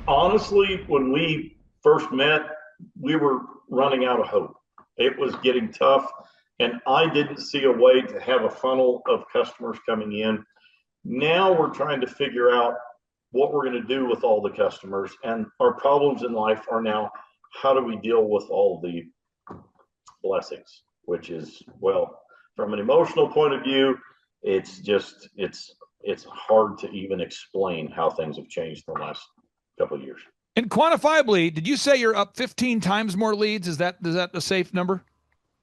Honestly, when we first met, we were running out of hope. It was getting tough, and I didn't see a way to have a funnel of customers coming in. Now we're trying to figure out what we're going to do with all the customers, and our problems in life are now how do we deal with all the blessings, which is, well, from an emotional point of view, it's hard to even explain how things have changed in the last couple of years. And quantifiably, did you say you're up 15 times more leads? Is that a safe number?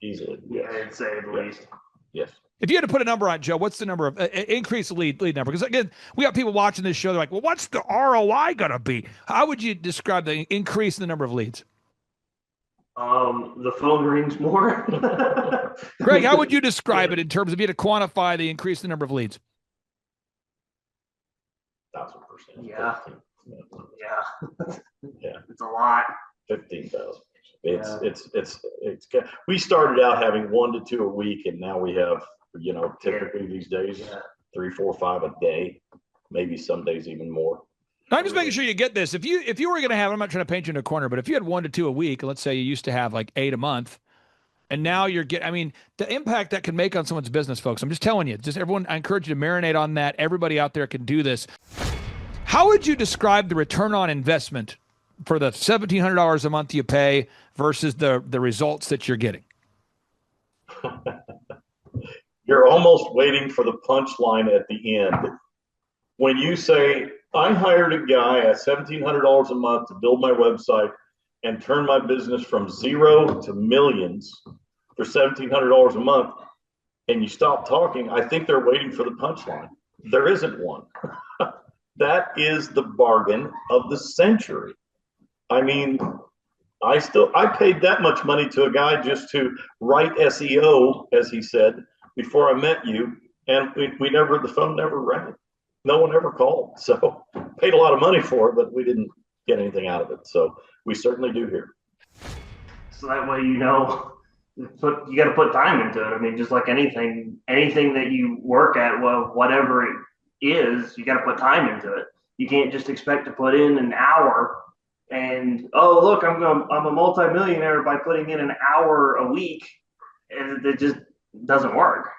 Easily, yes. I'd say at least. Yes. If you had to put a number on, Joe, what's the number of increase the lead number? Because again, we got people watching this show. They're like, well, what's the ROI going to be? How would you describe the increase in the number of leads? The phone rings more. Greg, how would you describe it in terms of you had to quantify the increase in the number of leads? 1,000%. Yeah. Yeah. It's a lot. 15,000. We started out having 1 to 2 a week, and now we have, typically these days, 3, 4, 5 a day, maybe some days even more. I'm just making sure you get this. If you were going to have, I'm not trying to paint you in a corner, but if you had 1 to 2 a week, let's say you used to have like 8 a month, and now you're the impact that can make on someone's business, folks. I'm just telling you, everyone, I encourage you to marinate on that. Everybody out there can do this. How would you describe the return on investment for the $1,700 a month you pay versus the results that you're getting? You're almost waiting for the punchline at the end. When you say, I hired a guy at $1,700 a month to build my website and turn my business from 0 to millions for $1,700 a month, and you stop talking, I think they're waiting for the punchline. There isn't one. That is the bargain of the century. I mean, I paid that much money to a guy just to write SEO, as he said, before I met you, and the phone never rang. No one ever called. So paid a lot of money for it, but we didn't get anything out of it. So we certainly do here. So that way, you got to put time into it. I mean, just like anything that you work at, well, whatever it is, you got to put time into it. You can't just expect to put in an hour and, oh, look, I'm a multimillionaire by putting in an hour a week. And it just doesn't work.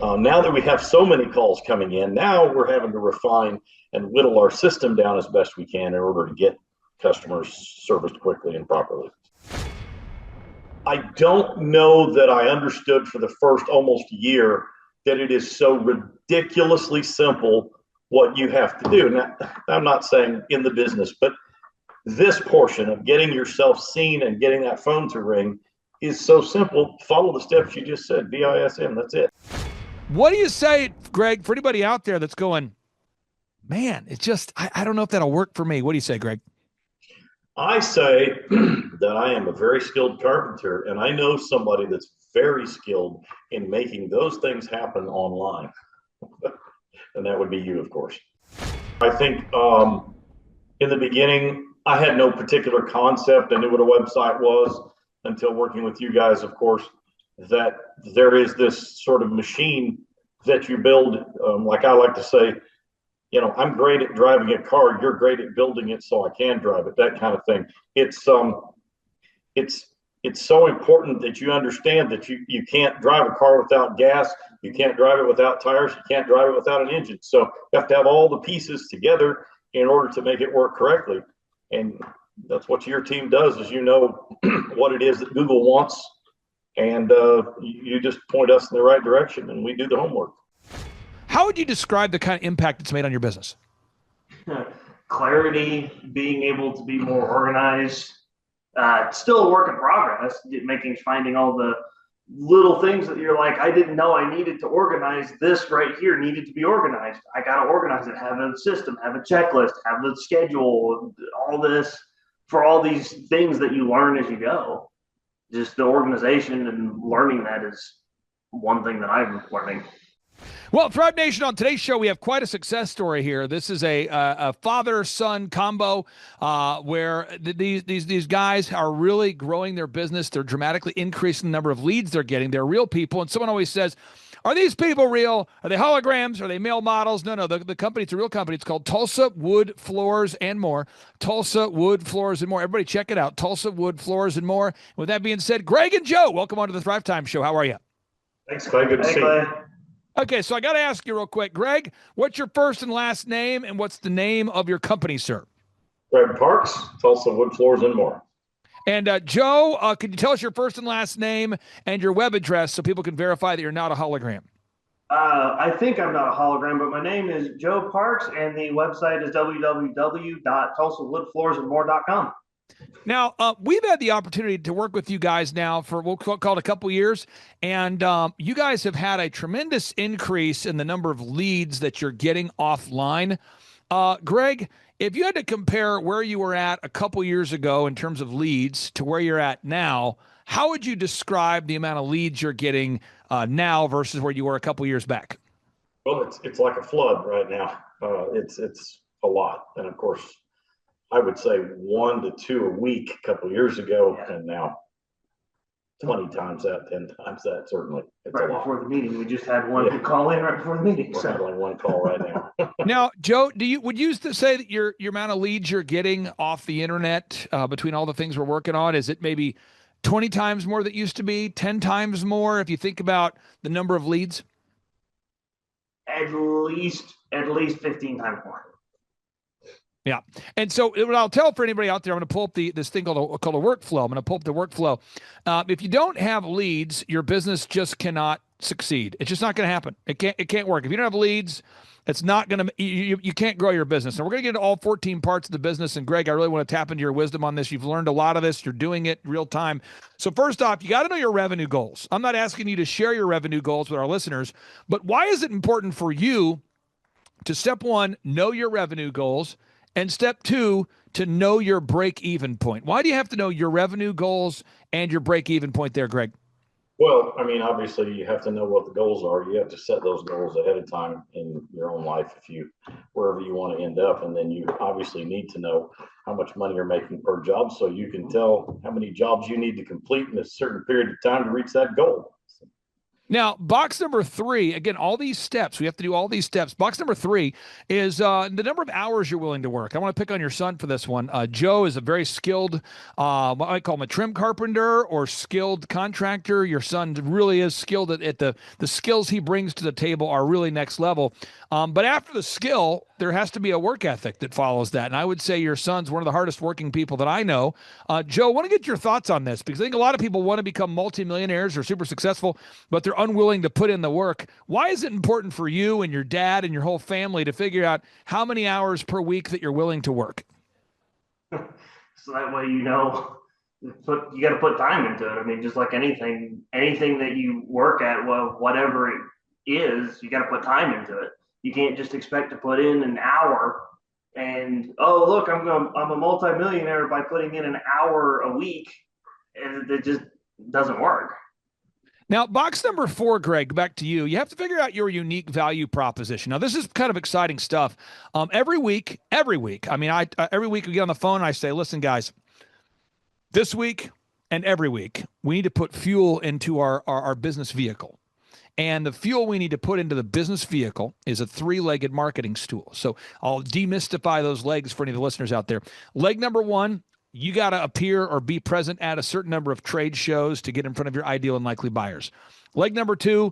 Now that we have so many calls coming in, now we're having to refine and whittle our system down as best we can in order to get customers serviced quickly and properly. I don't know that I understood for the first almost year that it is so ridiculously simple what you have to do. Now, I'm not saying in the business, but this portion of getting yourself seen and getting that phone to ring is so simple. Follow the steps you just said, BISM, that's it. What do you say, Greg, for anybody out there that's going, man, it's just, I don't know if that'll work for me. What do you say, Greg? I say that I am a very skilled carpenter, and I know somebody that's very skilled in making those things happen online. And that would be you, of course. I think in the beginning, I had no particular concept. I knew what a website was until working with you guys, of course, that there is this sort of machine that you build. Like I like to say, I'm great at driving a car. You're great at building it so I can drive it, that kind of thing. It's so important that you understand that you can't drive a car without gas. You can't drive it without tires. You can't drive it without an engine. So you have to have all the pieces together in order to make it work correctly. And that's what your team does, is what it is that Google wants. And you just point us in the right direction, and we do the homework. How would you describe the kind of impact it's made on your business? Clarity, being able to be more organized. Still a work in progress, finding all the little things that you're like, I didn't know I needed to organize this right here, needed to be organized. I got to organize it, have a system, have a checklist, have the schedule, all this for all these things that you learn as you go. Just the organization and learning that is one thing that I'm learning. Well, Thrive Nation, on today's show, we have quite a success story here. This is a father-son combo where these guys are really growing their business. They're dramatically increasing the number of leads they're getting. They're real people. And someone always says, Are these people real? Are they holograms? Are they male models? No. The company, it's a real company. It's called Tulsa Wood Floors and More. Tulsa Wood Floors and More. Everybody check it out. Tulsa Wood Floors and More. With that being said, Greg and Joe, welcome onto the Thrivetime Show. How are you? Thanks, Clay. Good to see Clay. you. Okay, so I got to ask you real quick. Greg, what's your first and last name, and what's the name of your company, sir? Greg Parks, Tulsa Wood Floors and More. And Joe, could you tell us your first and last name and your web address so people can verify that you're not a hologram? I think I'm not a hologram, but my name is Joe Parks, and the website is www.tulsawoodfloorsandmore.com. Now, we've had the opportunity to work with you guys now for, we'll call it a couple years, and you guys have had a tremendous increase in the number of leads that you're getting offline. Greg, if you had to compare where you were at a couple years ago in terms of leads to where you're at now, how would you describe the amount of leads you're getting now versus where you were a couple years back? Well, it's like a flood right now. It's a lot, and of course, I would say 1 to 2 a week a couple years ago, and now 20 times that, 10 times that. Certainly, it's right a lot. Before the meeting, we just had one call in right before the meeting. We're handling one call right now. Now, Joe, would you say that your amount of leads you're getting off the internet between all the things we're working on, is it maybe 20 times more that used to be, 10 times more if you think about the number of leads? At least 15 times more. Yeah. And so what I'll tell for anybody out there, I'm going to pull up this thing called a workflow. I'm going to pull up the workflow. If you don't have leads, your business just cannot succeed. It's just not going to happen. It can't work. If you don't have leads, it's not going to, you can't grow your business. And we're going to get into all 14 parts of the business. And Greg, I really want to tap into your wisdom on this. You've learned a lot of this. You're doing it real time. So first off, you got to know your revenue goals. I'm not asking you to share your revenue goals with our listeners, but why is it important for you to, step one, know your revenue goals, and step two, to know your break-even point? Why do you have to know your revenue goals and your break-even point there, Greg? Well, I mean, obviously, you have to know what the goals are. You have to set those goals ahead of time in your own life, wherever you want to end up. And then you obviously need to know how much money you're making per job, so you can tell how many jobs you need to complete in a certain period of time to reach that goal. Now, box number 3, again, all these steps, we have to do all these steps. Box number 3 is the number of hours you're willing to work. I want to pick on your son for this one. Joe is a very skilled, what I call him a trim carpenter or skilled contractor. Your son really is skilled at the skills he brings to the table are really next level. But after the skill, there has to be a work ethic that follows that. And I would say your son's one of the hardest working people that I know. Joe, I want to get your thoughts on this, because I think a lot of people want to become multimillionaires or super successful, but they're unwilling to put in the work. Why is it important for you and your dad and your whole family to figure out how many hours per week that you're willing to work? So that way, you got to put time into it. I mean, just like anything that you work at, well, whatever it is, you got to put time into it. You can't just expect to put in an hour and, oh, look, I'm a multimillionaire by putting in an hour a week. And it just doesn't work. Now, box number 4, Greg, back to you. You have to figure out your unique value proposition. Now, this is kind of exciting stuff. Every week, every week we get on the phone and I say, listen, guys, this week and every week, we need to put fuel into our business vehicle. And the fuel we need to put into the business vehicle is a 3-legged marketing stool. So I'll demystify those legs for any of the listeners out there. Leg number 1, you got to appear or be present at a certain number of trade shows to get in front of your ideal and likely buyers. Leg number 2,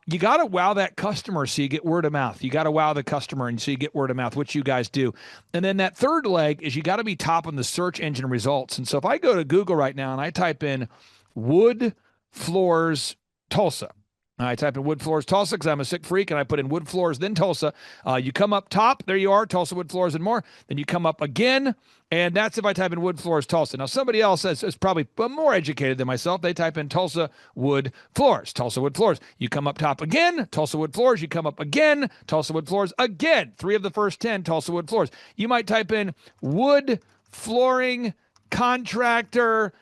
you got to wow that customer so you get word of mouth. You got to wow the customer and so you get word of mouth, which you guys do. And then that third leg is you got to be top on the search engine results. And so if I go to Google right now and I type in wood floors Tulsa, I type in wood floors Tulsa because I'm a sick freak, and I put in wood floors, then Tulsa. You come up top. There you are, Tulsa Wood Floors and More. Then you come up again, and that's if I type in wood floors Tulsa. Now, somebody else is probably more educated than myself. They type in Tulsa Wood Floors, Tulsa Wood Floors. You come up top again, Tulsa Wood Floors. You come up again, Tulsa Wood Floors again. 3 of the first 10, Tulsa Wood Floors. You might type in wood flooring contractor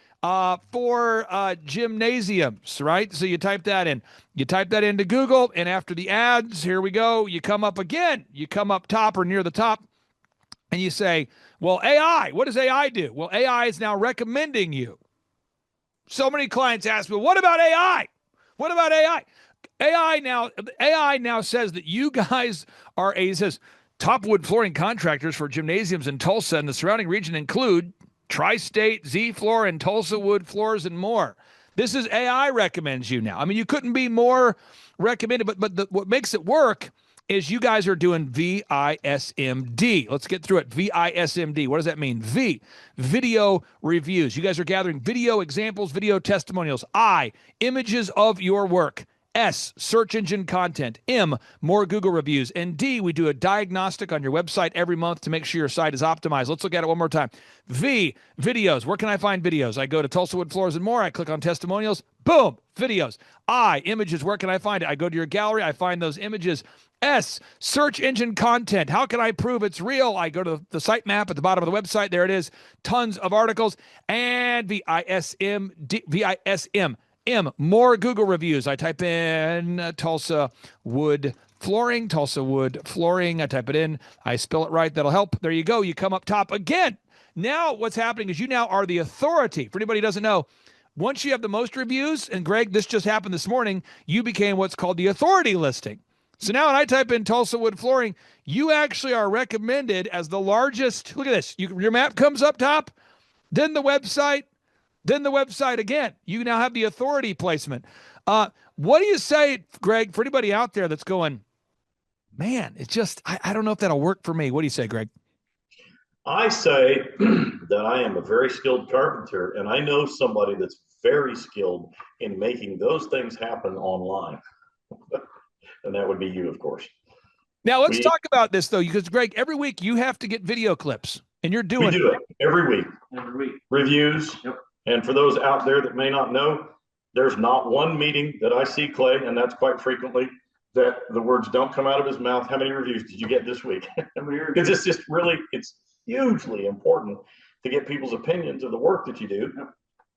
for gymnasiums, right? So you type that in. You type that into Google, and after the ads, here we go. You come up again. You come up top or near the top, and you say, well, AI, what does AI do? Well, AI is now recommending you. So many clients ask me, what about AI? What about AI? AI now says that you guys are it says top wood flooring contractors for gymnasiums in Tulsa and the surrounding region include Tri-State, Z Floor, and Tulsa Wood Floors and more. This is AI recommends you now. I mean, you couldn't be more recommended, but what makes it work is you guys are doing VISMD. Let's get through it. VISMD. What does that mean? V, video reviews. You guys are gathering video examples, video testimonials. I, images of your work. S, search engine content. M, more Google reviews. And D, we do a diagnostic on your website every month to make sure your site is optimized. Let's look at it one more time. V, videos. Where can I find videos? I go to Tulsa Wood Floors and More. I click on testimonials. Boom, videos. I, images. Where can I find it? I go to your gallery. I find those images. S, search engine content. How can I prove it's real? I go to the sitemap at the bottom of the website. There it is. Tons of articles. And VISM, more Google reviews. I type in Tulsa Wood Flooring, Tulsa Wood Flooring. I type it in. I spell it right. That'll help. There you go. You come up top again. Now what's happening is you now are the authority. For anybody who doesn't know, once you have the most reviews, and Greg, this just happened this morning, you became what's called the authority listing. So now when I type in Tulsa Wood Flooring, you actually are recommended as the largest. Look at this. Your map comes up top, then the website again. You now have the authority placement. What do you say, Greg, for anybody out there that's going, man, it's just, I don't know if that'll work for me. What do you say, Greg? I say that I am a very skilled carpenter, and I know somebody that's very skilled in making those things happen online. And that would be you, of course. Now let's talk about this though, because Greg, every week you have to get video clips, and you're doing we do it every week. Every week. Reviews. Yep. And for those out there that may not know, there's not one meeting that I see Clay, and that's quite frequently, that the words don't come out of his mouth. How many reviews did you get this week? Because it's just really, it's hugely important to get people's opinions of the work that you do. Yep.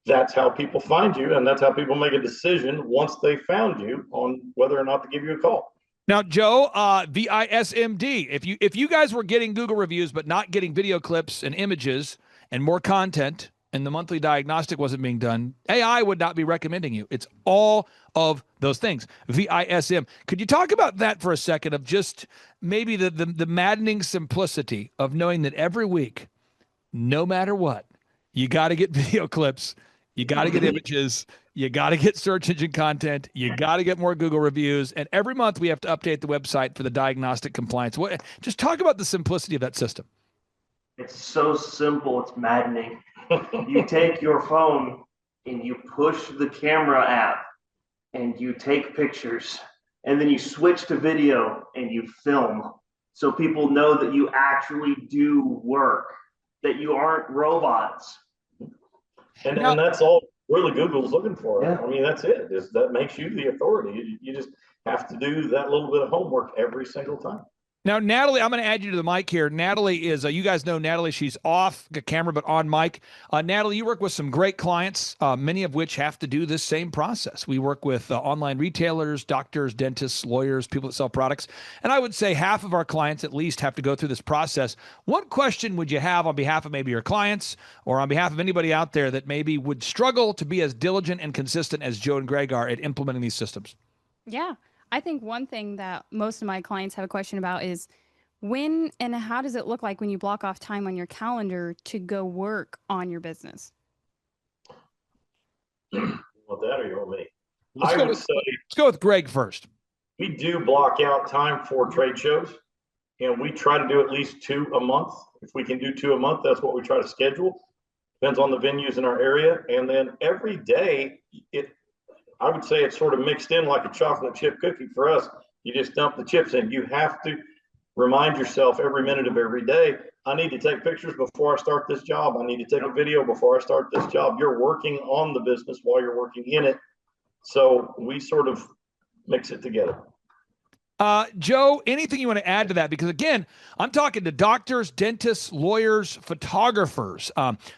That's how people find you, and that's how people make a decision once they found you on whether or not to give you a call. Now, Joe, VISMD, if you guys were getting Google reviews but not getting video clips and images and more content, and the monthly diagnostic wasn't being done, AI would not be recommending you. It's all of those things. VISM. Could you talk about that for a second, of just maybe the maddening simplicity of knowing that every week, no matter what, you got to get video clips, you got to get images, you got to get search engine content, you got to get more Google reviews, and every month we have to update the website for the diagnostic compliance. Just talk about the simplicity of that system. It's so simple, it's maddening. You take your phone and you push the camera app and you take pictures, and then you switch to video and you film, so people know that you actually do work, that you aren't robots. And that's all really Google's looking for. Yeah. I mean, that's it. That makes you the authority. You just have to do that little bit of homework every single time. Now, Natalie, I'm going to add you to the mic here. Natalie is, you guys know Natalie, she's off the camera, but on mic. Natalie, you work with some great clients, many of which have to do this same process. We work with online retailers, doctors, dentists, lawyers, people that sell products. And I would say half of our clients at least have to go through this process. What question would you have on behalf of maybe your clients, or on behalf of anybody out there that maybe would struggle to be as diligent and consistent as Joe and Greg are at implementing these systems? Yeah. I think one thing that most of my clients have a question about is when and how does it look like when you block off time on your calendar to go work on your business? You want that, or you want me? Let's go with Greg first. We do block out time for trade shows, and we try to do at least 2 a month. If we can do 2 a month, that's what we try to schedule. Depends on the venues in our area. And then every day, I would say it's sort of mixed in like a chocolate chip cookie for us. You just dump the chips in. You have to remind yourself every minute of every day, I need to take pictures before I start this job. I need to take a video before I start this job. You're working on the business while you're working in it. So we sort of mix it together. Joe, anything you want to add to that? Because again, I'm talking to doctors, dentists, lawyers, photographers,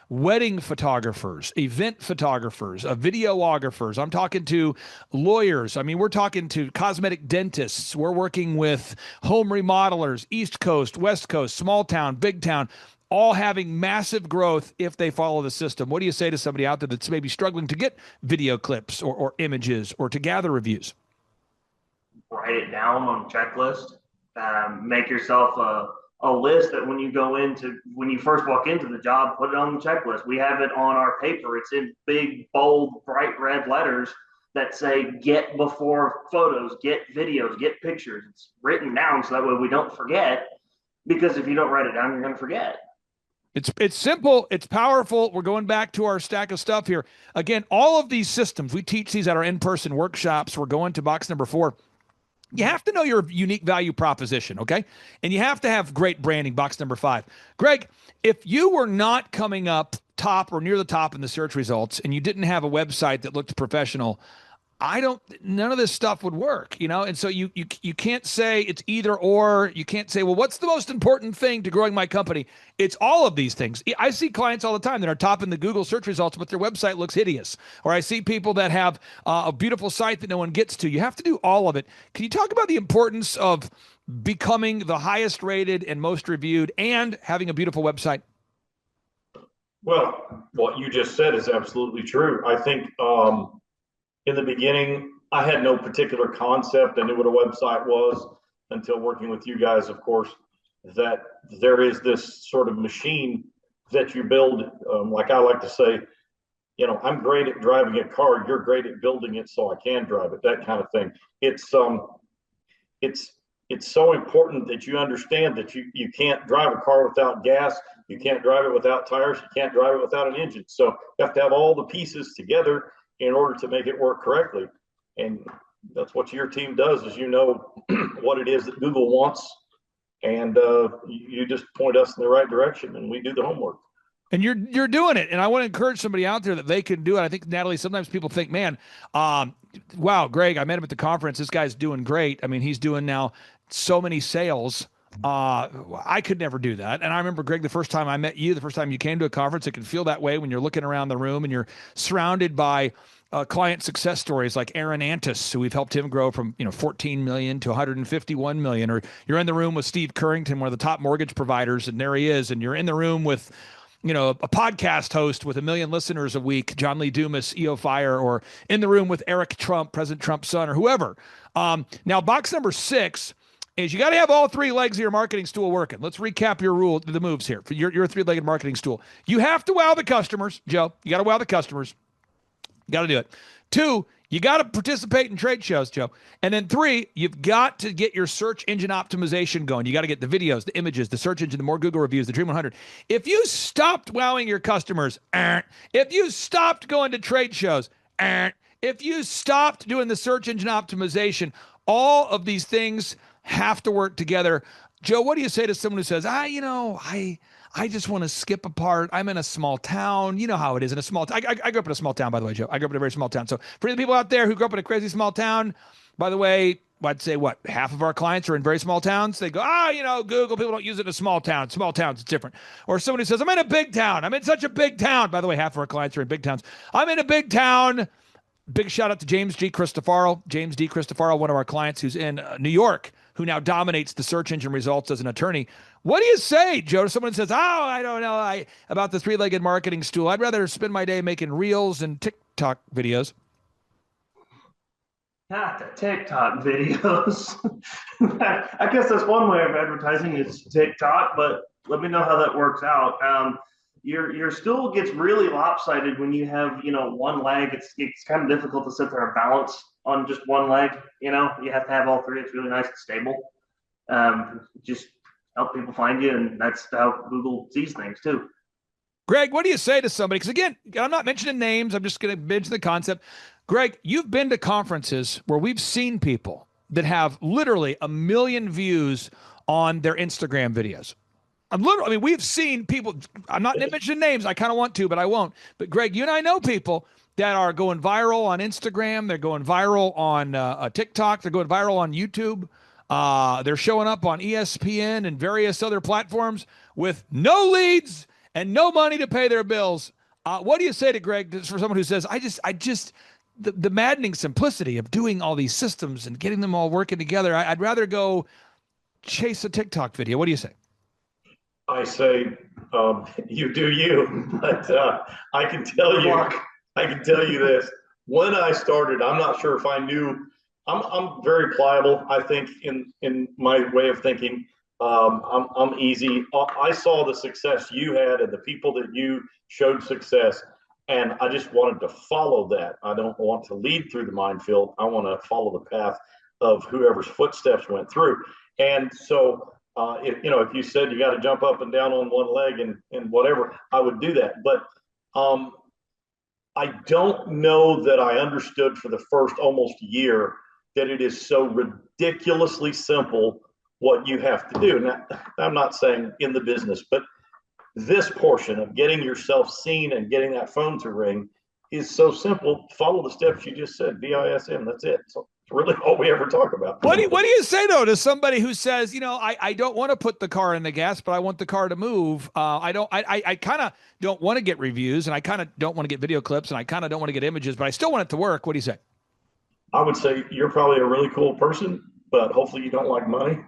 wedding photographers, event photographers, videographers. I'm talking to lawyers. I mean, we're talking to cosmetic dentists. We're working with home remodelers, East Coast, West Coast, small town, big town, all having massive growth if they follow the system. What do you say to somebody out there that's maybe struggling to get video clips or images or to gather reviews? write it down on a checklist. Make yourself a list that when you first walk into the job, put it on the checklist. We have it on our paper. It's in big, bold, bright red letters that say get before photos, get videos, get pictures. It's written down so that way we don't forget, because if you don't write it down, you're going to forget. It's simple. It's powerful. We're going back to our stack of stuff here. Again, all of these systems, we teach these at our in-person workshops. We're going to box number 4. You have to know your unique value proposition, okay? And you have to have great branding, box number 5. Greg, if you were not coming up top or near the top in the search results and you didn't have a website that looked professional, none of this stuff would work, And so you can't say it's either or. You can't say, well, what's the most important thing to growing my company? It's all of these things. I see clients all the time that are top in the Google search results, but their website looks hideous. Or I see people that have a beautiful site that no one gets to. You have to do all of it. Can you talk about the importance of becoming the highest rated and most reviewed and having a beautiful website? Well, what you just said is absolutely true. I think, in the beginning, I had no particular concept. I knew what a website was until working with you guys, of course, that there is this sort of machine that you build. Like I like to say, I'm great at driving a car. You're great at building it so I can drive it, that kind of thing. It's so important that you understand that you can't drive a car without gas. You can't drive it without tires. You can't drive it without an engine. So you have to have all the pieces together in order to make it work correctly. And that's what your team does, is what it is that Google wants. And you just point us in the right direction and we do the homework. And you're doing it. And I want to encourage somebody out there that they can do it. I think, Natalie, sometimes people think, man, wow, Greg, I met him at the conference. This guy's doing great. I mean, he's doing now so many sales. I could never do that. And I remember, Greg, the first time I met you, the first time you came to a conference, it can feel that way when you're looking around the room and you're surrounded by client success stories like Aaron Antis, who we've helped him grow from 14 million to 151 million. Or you're in the room with Steve Currington, one of the top mortgage providers, and there he is. And you're in the room with a podcast host with 1 million listeners a week, John Lee Dumas, EO Fire, or in the room with Eric Trump, President Trump's son, or whoever. Now, box number 6 is you got to have all 3 legs of your marketing stool working. Let's recap the moves here for your 3-legged marketing stool. You have to wow the customers, Joe. You got to wow the customers. You got to do it. 2, you got to participate in trade shows, Joe. And then 3, you've got to get your search engine optimization going. You got to get the videos, the images, the search engine, the more Google reviews, the Dream 100. If you stopped wowing your customers, if you stopped going to trade shows, if you stopped doing the search engine optimization, all of these things have to work together. Joe, what do you say to someone who says, I just want to skip a part. I'm in a small town. You know how it is in a small town. I grew up in a small town, by the way, Joe. I grew up in a very small town. So for the people out there who grew up in a crazy small town, by the way, I'd say half of our clients are in very small towns. They go, Google, people don't use it in small towns. Small towns, it's different. Or somebody says, I'm in a big town. I'm in such a big town. By the way, half of our clients are in big towns. I'm in a big town. Big shout out to James D. Cristofaro. James D. Cristofaro, one of our clients who's in New York, who now dominates the search engine results as an attorney. What do you say, Joe, to someone who says, I don't know about the 3-legged marketing stool. I'd rather spend my day making reels and TikTok videos. Not the TikTok videos. I guess that's one way of advertising is TikTok, but let me know how that works out. Your stool gets really lopsided when you have, one leg. It's kind of difficult to sit there and balance on just one leg. You have to have all 3. It's really nice and stable. Just help people find you, and that's how Google sees things too. Greg, what do you say to somebody? Because again, I'm not mentioning names. I'm just going to mention the concept. Greg, you've been to conferences where we've seen people that have literally 1 million views on their Instagram videos. We've seen people, I'm not mentioning names. I kind of want to, but I won't. But Greg, you and I know people that are going viral on Instagram. They're going viral on TikTok. They're going viral on YouTube. They're showing up on ESPN and various other platforms with no leads and no money to pay their bills. What do you say to Greg for someone who says, the maddening simplicity of doing all these systems and getting them all working together, I'd rather go chase a TikTok video. What do you say? I say, you do you, but I can tell you this. When I started, I'm not sure if I knew I'm very pliable. I think in my way of thinking, I'm easy. I saw the success you had and the people that you showed success, and I just wanted to follow that. I don't want to lead through the minefield. I want to follow the path of whoever's footsteps went through. And so, if you said you got to jump up and down on one leg and whatever, I would do that. But I don't know that I understood for the first almost year that it is so ridiculously simple what you have to do. Now, I'm not saying in the business, but this portion of getting yourself seen and getting that phone to ring is so simple. Follow the steps you just said, BISM. That's it. So it's really all we ever talk about. What do you say though to somebody who says, I don't want to put the car in the gas, but I want the car to move. I kind of don't want to get reviews, and I kind of don't want to get video clips, and I kind of don't want to get images, but I still want it to work. What do you say? I would say you're probably a really cool person, but hopefully you don't like money.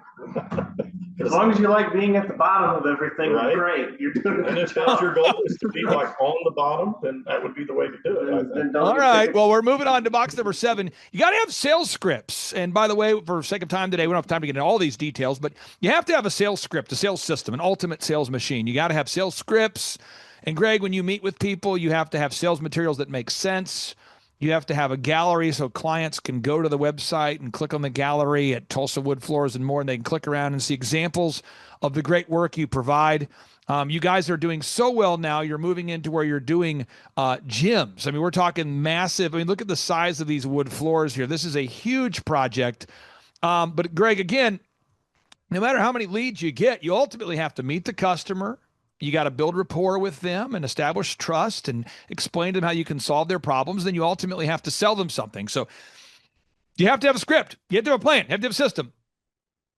As long as you like being at the bottom of everything, right? Great. You're doing and if that's your goal is to be like on the bottom, then that would be the way to do it. I think. All right. Well, we're moving on to box number 7. You got to have sales scripts. And by the way, for sake of time today, we don't have time to get into all these details, but you have to have a sales script, a sales system, an ultimate sales machine. You got to have sales scripts. And Greg, when you meet with people, you have to have sales materials that make sense. You have to have a gallery so clients can go to the website and click on the gallery at Tulsa Wood Floors and more, and they can click around and see examples of the great work you provide. You guys are doing so well now. You're moving into where you're doing gyms. I mean, we're talking massive. I mean, look at the size of these wood floors here. This is a huge project. But Greg, again, no matter how many leads you get, you ultimately have to meet the customer. You got to build rapport with them and establish trust and explain to them how you can solve their problems. Then you ultimately have to sell them something. So you have to have a script. You have to have a plan. You have to have a system.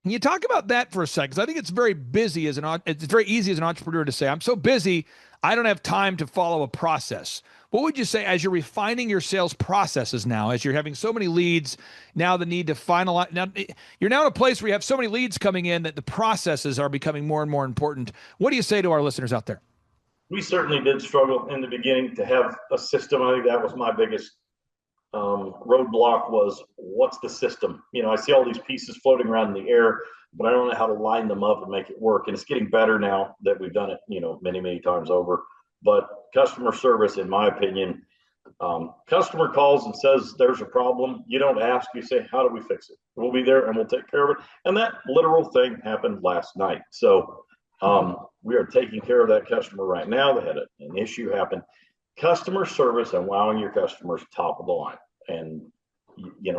Can you talk about that for a second? Because I think it's very busy it's very easy as an entrepreneur to say, I'm so busy, I don't have time to follow a process. What would you say as you're refining your sales processes now, as you're having so many leads, now the need to finalize, now you're now in a place where you have so many leads coming in that the processes are becoming more and more important. What do you say to our listeners out there? We certainly did struggle in the beginning to have a system. I think that was my biggest roadblock was what's the system? I see all these pieces floating around in the air, but I don't know how to line them up and make it work. And it's getting better now that we've done it, many, many times over. But customer service, in my opinion, customer calls and says there's a problem. You don't ask, you say, how do we fix it? We'll be there and we'll take care of it. And that literal thing happened last night. So we are taking care of that customer right now. They had an issue happen. Customer service and wowing your customers top of the line. And,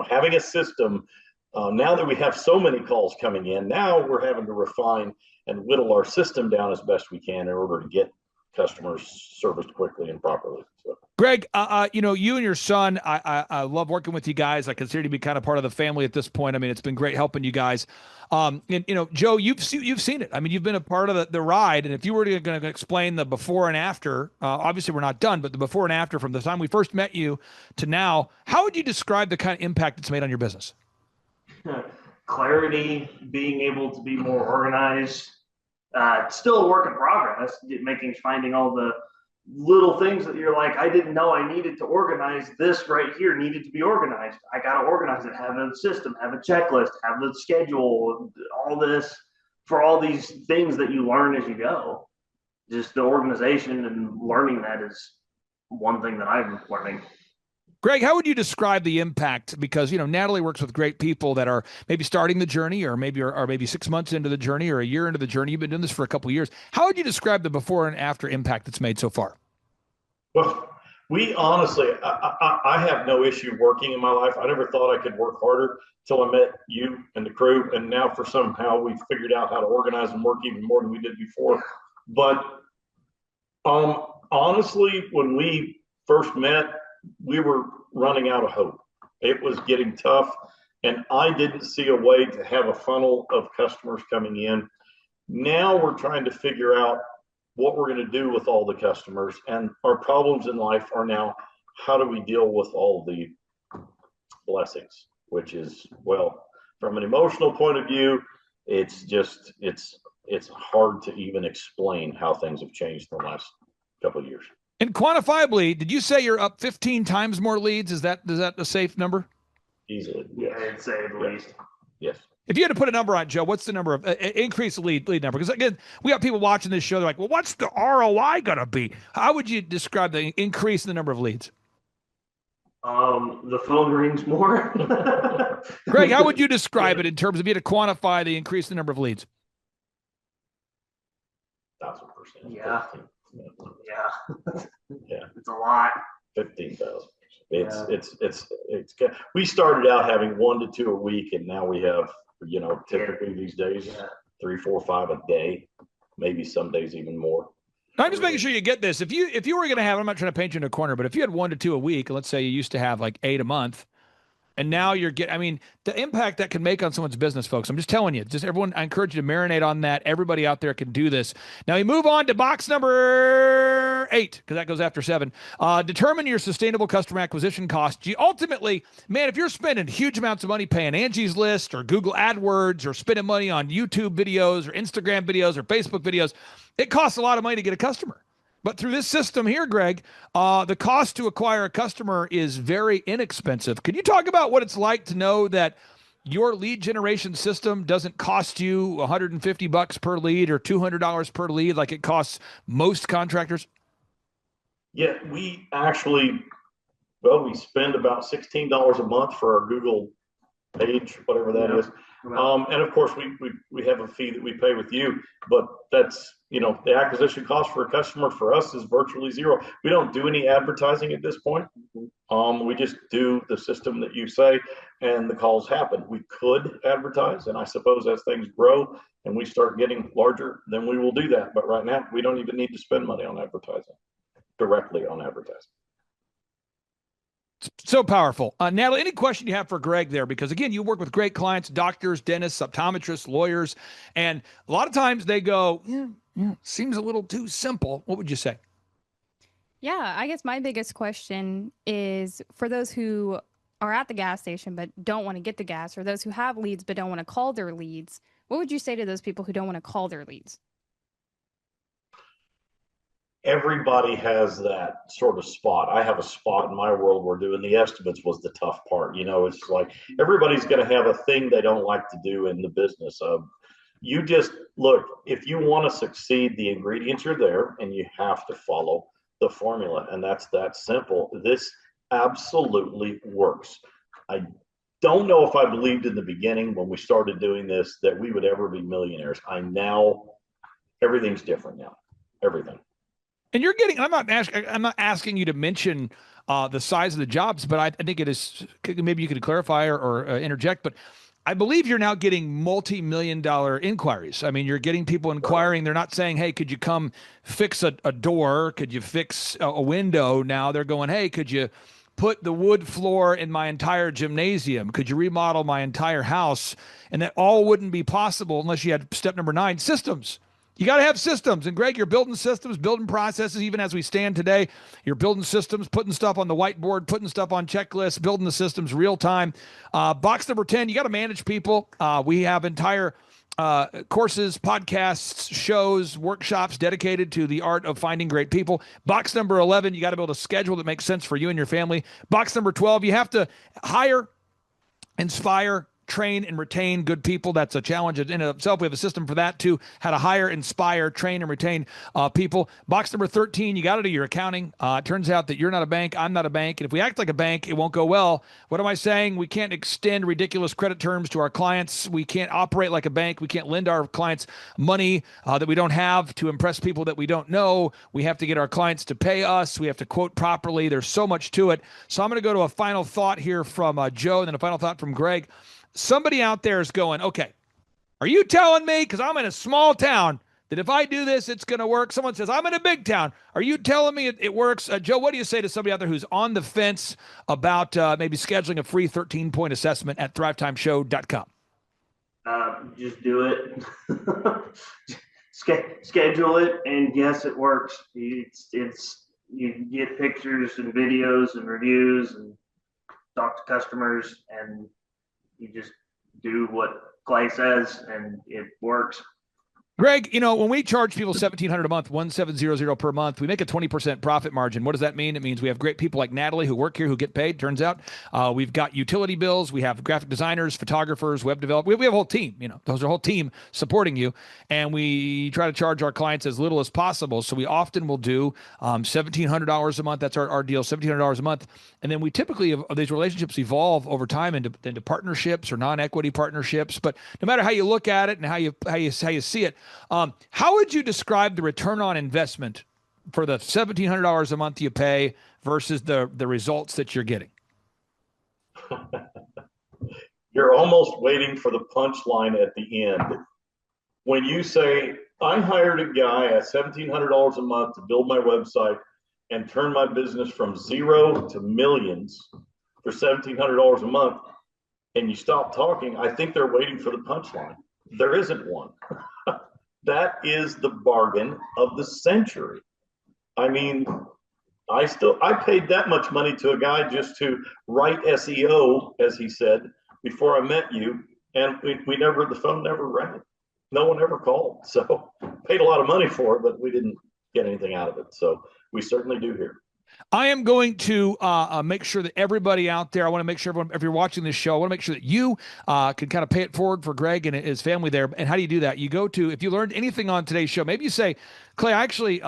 having a system, now that we have so many calls coming in, now we're having to refine and whittle our system down as best we can in order to get customers serviced quickly and properly. So. Greg, you and your son, I love working with you guys. I consider you to be kind of part of the family at this point. I mean, it's been great helping you guys. And Joe, you've seen it. I mean, you've been a part of the ride. And if you were going to explain the before and after, obviously we're not done, but the before and after from the time we first met you to now, how would you describe the kind of impact it's made on your business? Clarity, being able to be more organized. Still a work in progress, finding all the little things that you're like, I didn't know I needed to organize this right here, needed to be organized. I got to organize it, have a system, have a checklist, have the schedule, all this for all these things that you learn as you go. Just the organization and learning that is one thing that I'm learning. Greg, how would you describe the impact? Because, Natalie works with great people that are maybe starting the journey or maybe 6 months into the journey or a year into the journey. You've been doing this for a couple of years. How would you describe the before and after impact that's made so far? Well, we honestly, I have no issue working in my life. I never thought I could work harder until I met you and the crew. And now for somehow we've figured out how to organize and work even more than we did before. But honestly, when we first met, we were running out of hope. It was getting tough, and I didn't see a way to have a funnel of customers coming in. Now we're trying to figure out what we're going to do with all the customers, and our problems in life are now, how do we deal with all the blessings, which is, well, from an emotional point of view, it's hard to even explain how things have changed in the last couple of years. And quantifiably, did you say you're up 15 times more leads? Is that a safe number? Easily. Yeah, Yes. I'd say at least. Yes. If you had to put a number on, Joe, what's the number of increase the lead number? Because again, we got people watching this show. They're like, well, what's the ROI going to be? How would you describe the increase in the number of leads? The phone rings more. Greg, how would you describe it in terms of you had to quantify the increase in the number of leads? 1,000%. Yeah. 15. Yeah. Yeah. It's a lot. 15,000. Yeah. It's good. We started out having 1 to 2 a week, and now we have, typically these days, 3, 4, 5 a day, maybe some days even more. I'm just making sure you get this. If you were going to have, I'm not trying to paint you in a corner, but if you had 1 to 2 a week, let's say you used to have like 8 a month, and now you're getting, I mean, the impact that can make on someone's business, folks. I'm just telling you, just everyone, I encourage you to marinate on that. Everybody out there can do this. Now we move on to box number 8, because that goes after 7. Determine your sustainable customer acquisition cost. You ultimately, man, if you're spending huge amounts of money paying Angie's List or Google AdWords or spending money on YouTube videos or Instagram videos or Facebook videos, it costs a lot of money to get a customer. But through this system here, Greg, the cost to acquire a customer is very inexpensive. Could you talk about what it's like to know that your lead generation system doesn't cost you $150 per lead or $200 per lead like it costs most contractors? Yeah, we actually, we spend about $16 a month for our Google page, whatever that is. And of course, we have a fee that we pay with you, but that's, the acquisition cost for a customer for us is virtually zero. We don't do any advertising at this point. We just do the system that you say, and the calls happen. We could advertise, and I suppose as things grow and we start getting larger, then we will do that. But right now, we don't even need to spend money on advertising, directly on advertising. So powerful. Natalie, any question you have for Greg there? Because again, you work with great clients, doctors, dentists, optometrists, lawyers, and a lot of times they go, seems a little too simple. What would you say? Yeah, I guess my biggest question is for those who are at the gas station but don't want to get the gas, or those who have leads but don't want to call their leads, what would you say to those people who don't want to call their leads? Everybody has that sort of spot. I have a spot in my world where doing the estimates was the tough part. It's like everybody's going to have a thing they don't like to do in the business of. You just look, if you want to succeed, the ingredients are there and you have to follow the formula. And that's that simple. This absolutely works. I don't know if I believed in the beginning when we started doing this that we would ever be millionaires. Everything's different now. Everything. And you're getting, I'm not asking you to mention the size of the jobs, but I think it is, maybe you could clarify or interject, but I believe you're now getting multi-million-dollar inquiries. I mean, you're getting people inquiring. They're not saying, hey, could you come fix a door? Could you fix a window? Now they're going, hey, could you put the wood floor in my entire gymnasium? Could you remodel my entire house? And that all wouldn't be possible unless you had step number 9, systems. You got to have systems. And Greg, you're building systems, building processes, even as we stand today. You're building systems, putting stuff on the whiteboard, putting stuff on checklists, building the systems real time. Box number 10, you got to manage people. We have entire courses, podcasts, shows, workshops dedicated to the art of finding great people. Box number 11, you got to build a schedule that makes sense for you and your family. Box number 12, you have to hire, inspire, train and retain good people. That's a challenge in and of itself. We have a system for that too, how to hire, inspire, train, and retain people. Box number 13, you got to do your accounting. It turns out that you're not a bank, I'm not a bank, and if we act like a bank, it won't go well. What am I saying? We can't extend ridiculous credit terms to our clients. We can't operate like a bank. We can't lend our clients money that we don't have to impress people that we don't know. We have to get our clients to pay us. We have to quote properly. There's so much to it. So I'm going to go to a final thought here from Joe, and then a final thought from Greg. Somebody out there is going, okay, are you telling me, because I'm in a small town, that if I do this, it's going to work? Someone says, I'm in a big town. Are you telling me it works? Joe, what do you say to somebody out there who's on the fence about maybe scheduling a free 13-point assessment at thrivetimeshow.com? Just do it. Schedule it, and yes, it works. It's you get pictures and videos and reviews and talk to customers, and you just do what Clay says, and it works. Greg, when we charge people $1,700 a month, 1,700 per month, we make a 20% profit margin. What does that mean? It means we have great people like Natalie who work here who get paid. Turns out, we've got utility bills, we have graphic designers, photographers, web developers. We have a whole team. Those are a whole team supporting you, and we try to charge our clients as little as possible. So we often will do $1,700 a month. That's our deal, $1,700 a month, and then we typically these relationships evolve over time into partnerships or non-equity partnerships. But no matter how you look at it and how you see it. How would you describe the return on investment for the $1,700 a month you pay versus the results that you're getting? You're almost waiting for the punchline at the end. When you say, I hired a guy at $1,700 a month to build my website and turn my business from zero to millions for $1,700 a month, and you stop talking, I think they're waiting for the punchline. There isn't one. That is the bargain of the century. I mean, I paid that much money to a guy just to write SEO, as he said, before I met you, and the phone never rang. No one ever called. So paid a lot of money for it, but we didn't get anything out of it. So we certainly do here. I am going to make sure that everybody out there, I want to make sure everyone, if you're watching this show, I want to make sure that you can kind of pay it forward for Greg and his family there. And how do you do that? You go to, if you learned anything on today's show, maybe you say, Clay, I actually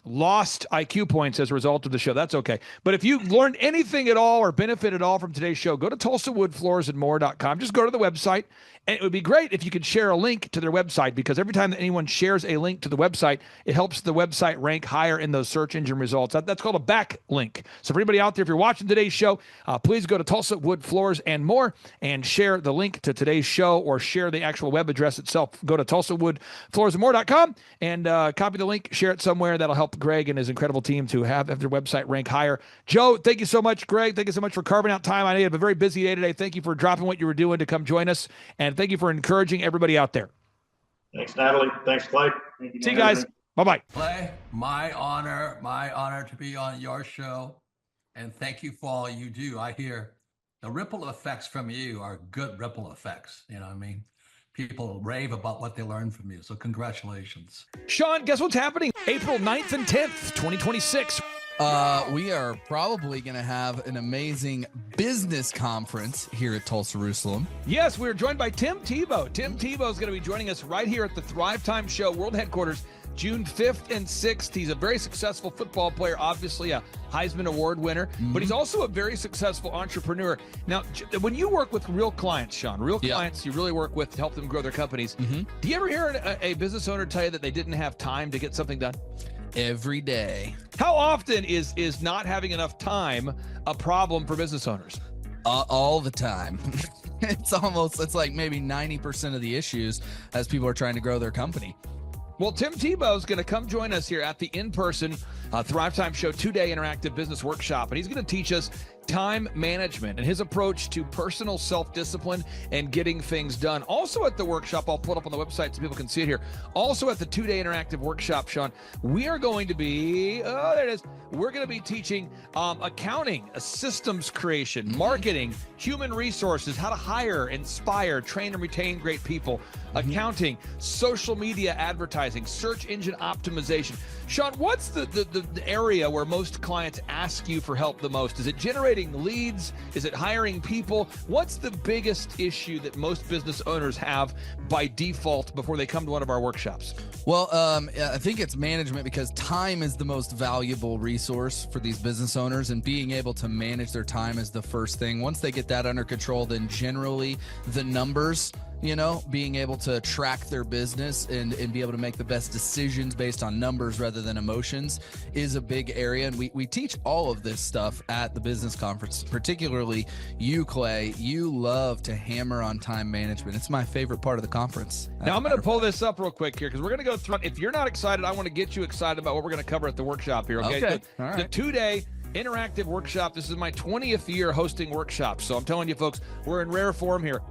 lost IQ points as a result of the show. That's okay. But if you learned anything at all or benefit at all from today's show, go to TulsaWoodFloorsandMore.com. Just go to the website. And it would be great if you could share a link to their website, because every time that anyone shares a link to the website, it helps the website rank higher in those search engine results. That's called a backlink. So for everybody out there, if you're watching today's show, please go to Tulsa Wood Floors and More and share the link to today's show, or share the actual web address itself. Go to TulsaWoodFloorsandMore.com and copy the link, share it somewhere. That'll help Greg and his incredible team to have their website rank higher. Joe, thank you so much. Greg, thank you so much for carving out time. I know you have a very busy day today. Thank you for dropping what you were doing to come join us. And thank you for encouraging everybody out there. Thanks, Natalie. Thanks, Clay. Thank you, See you guys. Bye-bye. Clay, my honor to be on your show. And thank you for all you do. I hear the ripple effects from you are good ripple effects. You know what I mean? People rave about what they learned from you. So congratulations. Sean, guess what's happening? April 9th and 10th, 2026. We are probably going to have an amazing business conference here at Tulsa Jerusalem. Yes, we're joined by Tim Tebow. Tim Tebow is going to be joining us right here at the Thrivetime Show World Headquarters, June 5th and 6th. He's a very successful football player, obviously a Heisman Award winner, but he's also a very successful entrepreneur. Now, when you work with real clients, Sean, clients you really work with to help them grow their companies, do you ever hear a business owner tell you that they didn't have time to get something done? Every day. How often is not having enough time a problem for business owners? All the time. It's like maybe 90% of the issues as people are trying to grow their company. Well, Tim Tebow is going to come join us here at the in-person Thrivetime Show 2-day interactive business workshop, and he's going to teach us time management and his approach to personal self-discipline and getting things done. Also at the workshop, I'll put up on the website so people can see it here. Also at the 2-day interactive workshop, Sean, we are going to be, there it is. We're going to be teaching accounting, systems creation, marketing, human resources, how to hire, inspire, train, and retain great people, accounting, social media advertising, search engine optimization. Sean, what's the area where most clients ask you for help the most? Is it generating leads? Is it hiring people? What's the biggest issue that most business owners have by default before they come to one of our workshops? Well, I think it's management, because time is the most valuable resource for these business owners, and being able to manage their time is the first thing. Once they get that under control, then generally the numbers, being able to track their business and be able to make the best decisions based on numbers rather than emotions is a big area. And we teach all of this stuff at the business conference, particularly you, Clay. You love to hammer on time management. It's my favorite part of the conference. Now, I'm going to pull this up real quick here, because we're going to go through. If you're not excited, I want to get you excited about what we're going to cover at the workshop here. Okay. All right. The 2-day interactive workshop. This is my 20th year hosting workshops. So I'm telling you, folks, we're in rare form here.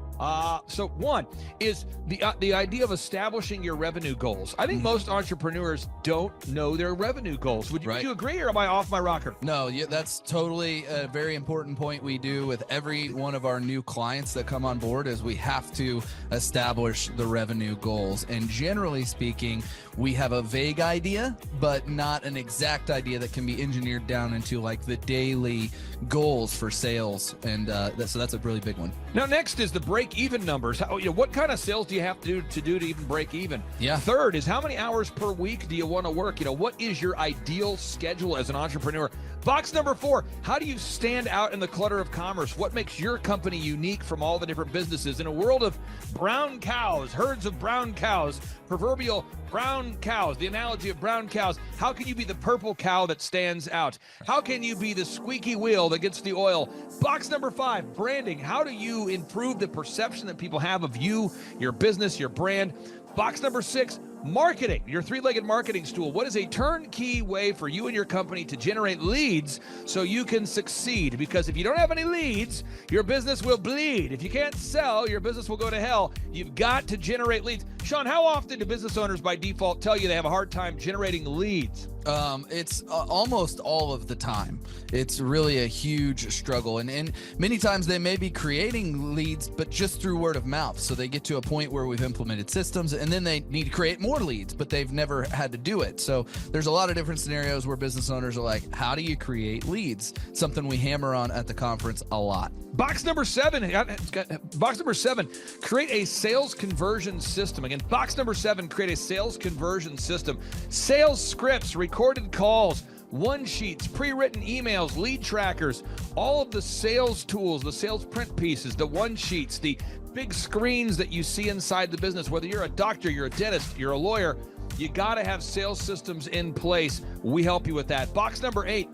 So one is the idea of establishing your revenue goals. I think most entrepreneurs don't know their revenue goals. Would you agree, or am I off my rocker? No, that's totally a very important point we do with every one of our new clients that come on board is we have to establish the revenue goals. And generally speaking, we have a vague idea, but not an exact idea that can be engineered down into like the daily goals for sales. And so that's a really big one. Now, next is the break-even numbers. What kind of sales do you have to do to even break even? Yeah. Third is how many hours per week do you want to work? What is your ideal schedule as an entrepreneur? Box number 4, how do you stand out in the clutter of commerce? What makes your company unique from all the different businesses? In a world of brown cows, herds of brown cows, proverbial brown cows, the analogy of brown cows, how can you be the purple cow that stands out? How can you be the squeaky wheel that gets the oil? Box number 5, branding. How do you improve the perception that people have of you, your business, your brand? Box number 6, marketing, your three-legged marketing stool. What is a turnkey way for you and your company to generate leads so you can succeed? Because if you don't have any leads, your business will bleed. If you can't sell, your business will go to hell. You've got to generate leads. Sean, how often do business owners by default tell you they have a hard time generating leads? It's almost all of the time. It's really a huge struggle. And many times they may be creating leads, but just through word of mouth. So they get to a point where we've implemented systems and then they need to create more leads, but they've never had to do it. So there's a lot of different scenarios where business owners are like, how do you create leads? Something we hammer on at the conference a lot. Box number 7, create a sales conversion system. Again, box number 7, create a sales conversion system. Sales scripts, recorded calls, one sheets, pre-written emails, lead trackers, all of the sales tools, the sales print pieces, the one sheets, the big screens that you see inside the business. Whether you're a doctor, you're a dentist, you're a lawyer, you got to have sales systems in place. We help you with that. Box number 8,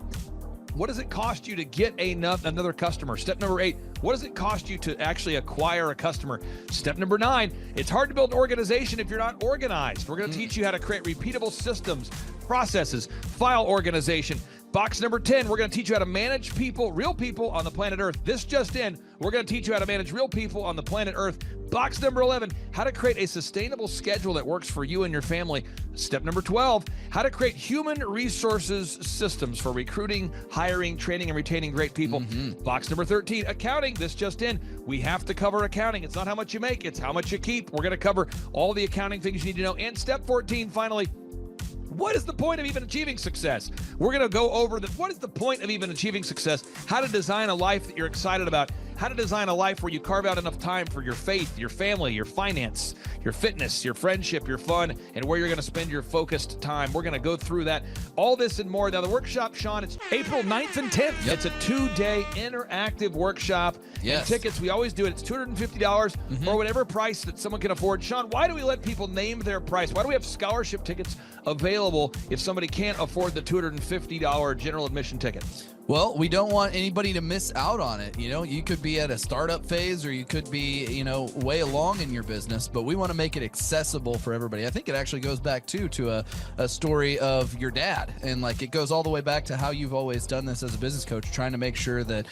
what does it cost you to get another customer? Step number 8, what does it cost you to actually acquire a customer? Step number 9, it's hard to build an organization if you're not organized. We're going to teach you how to create repeatable systems, processes, file organization. Box number 10, we're going to teach you how to manage people, real people on the planet Earth. This just in, we're going to teach you how to manage real people on the planet Earth. Box number 11, how to create a sustainable schedule that works for you and your family. Step number 12, how to create human resources systems for recruiting, hiring, training, and retaining great people. Box number 13, accounting. This just in, we have to cover accounting. It's not how much you make, it's how much you keep. We're going to cover all the accounting things you need to know. And step 14, finally, what is the point of even achieving success? We're going to go over what is the point of even achieving success, how to design a life that you're excited about, how to design a life where you carve out enough time for your faith, your family, your finance, your fitness, your friendship, your fun, and where you're going to spend your focused time. We're going to go through that, all this and more. Now, the workshop, Sean, it's April 9th and 10th. It's a 2-day interactive workshop. Yes. And tickets, we always do it. It's $250 or whatever price that someone can afford. Sean, why do we let people name their price? Why do we have scholarship tickets available if somebody can't afford the $250 general admission ticket? Well, we don't want anybody to miss out on it. You could be at a startup phase or you could be, way along in your business, but we want to make it accessible for everybody. I think it actually goes back to a story of your dad. And it goes all the way back to how you've always done this as a business coach, trying to make sure that,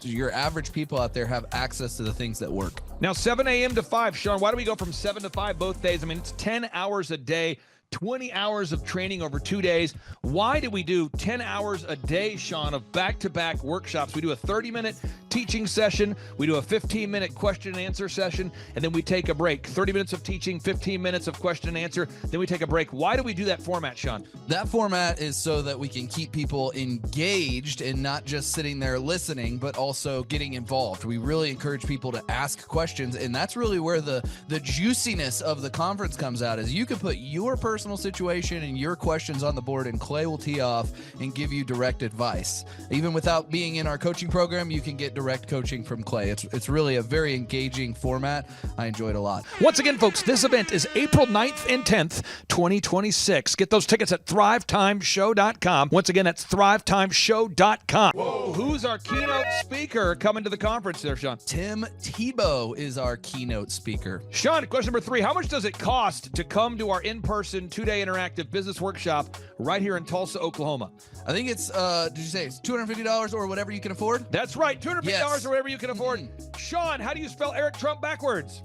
your average people out there have access to the things that work. Now, 7 a.m. to 5, Sean, why do we go from 7 to 5 both days? I mean, it's 10 hours a day. 20 hours of training over 2 days. Why do we do 10 hours a day, Sean, of back-to-back workshops? We do a 30-minute teaching session. We do a 15-minute question and answer session, and then we take a break. 30 minutes of teaching, 15 minutes of question and answer, then we take a break. Why do we do that format, Sean? That format is so that we can keep people engaged and not just sitting there listening, but also getting involved. We really encourage people to ask questions, and that's really where the juiciness of the conference comes out, is you can put your personal situation and your questions on the board, and Clay will tee off and give you direct advice. Even without being in our coaching program, you can get direct coaching from Clay. It's really a very engaging format. I enjoy it a lot. Once again, folks, this event is April 9th and 10th, 2026. Get those tickets at thrivetimeshow.com. Once again, that's thrivetimeshow.com. Whoa. Who's Who's our keynote speaker coming to the conference there, Sean? Tim Tebow is our keynote speaker. Sean, question number 3. How much does it cost to come to our in-person 2-day interactive business workshop right here in Tulsa, Oklahoma? I think it's, did you say it's $250 or whatever you can afford? That's right, $250 Yes. or whatever you can afford. Sean, how do you spell Eric Trump backwards?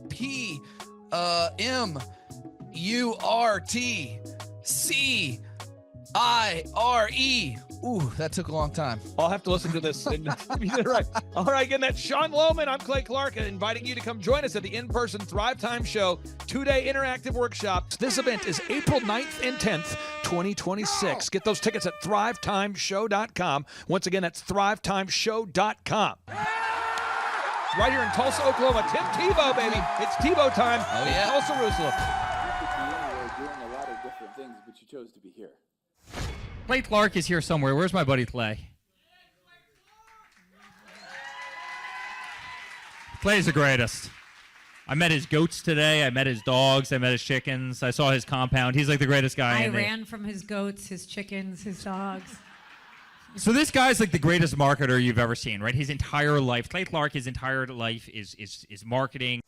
P-M-U-R-T-C-I-R-E. Ooh, that took a long time. I'll have to listen to this. And you did it right. All right, again, that's Sean Lohman. I'm Clay Clark, inviting you to come join us at the in-person Thrivetime Show 2-day interactive workshop. This event is April 9th and 10th, 2026. Get those tickets at thrivetimeshow.com. Once again, that's thrivetimeshow.com. Right here in Tulsa, Oklahoma. Tim Tebow, baby. It's Tebow time. Oh, yeah. In Tulsa, Jerusalem. Doing a lot of different things, but you chose to be here. Clay Clark is here somewhere. Where's my buddy Clay? Clay's the greatest. I met his goats today. I met his dogs. I met his chickens. I saw his compound. He's like the greatest guy. I ran from his goats, his chickens, his dogs. So this guy's like the greatest marketer you've ever seen, right? His entire life, Clay Clark, his entire life is marketing.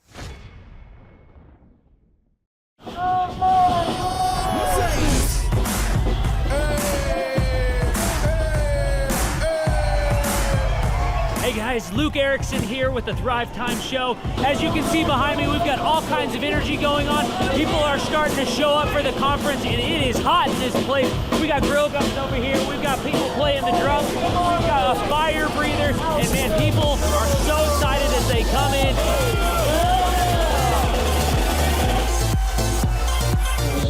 Hey guys, Luke Erickson here with the Thrivetime Show. As you can see behind me, we've got all kinds of energy going on. People are starting to show up for the conference, and it is hot in this place. We got grill guns over here. We've got people playing the drums. We've got a fire breather, and man, people are so excited as they come in.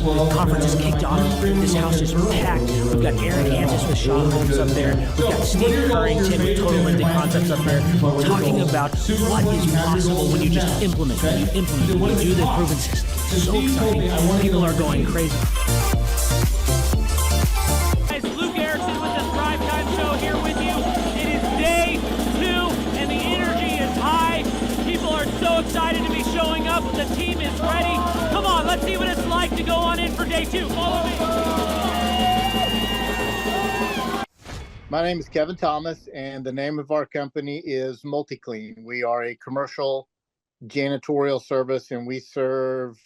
The conference is kicked off. This house is packed. We've got Aaron Hansis with Sean Holmes up there. We've got Steve Currington with Total Ending Concepts up there talking about what is possible when you just implement, when you do the proven system. It's so exciting. People are going crazy. Guys, Luke Erickson with the Thrivetime Show here with you. It is day 2 and the energy is high. People are so excited to be showing up. The team is ready. Come on, let's see what it's like to go on in for day 2. Follow me. My name is Kevin Thomas, and the name of our company is MultiClean. We are a commercial janitorial service, and we serve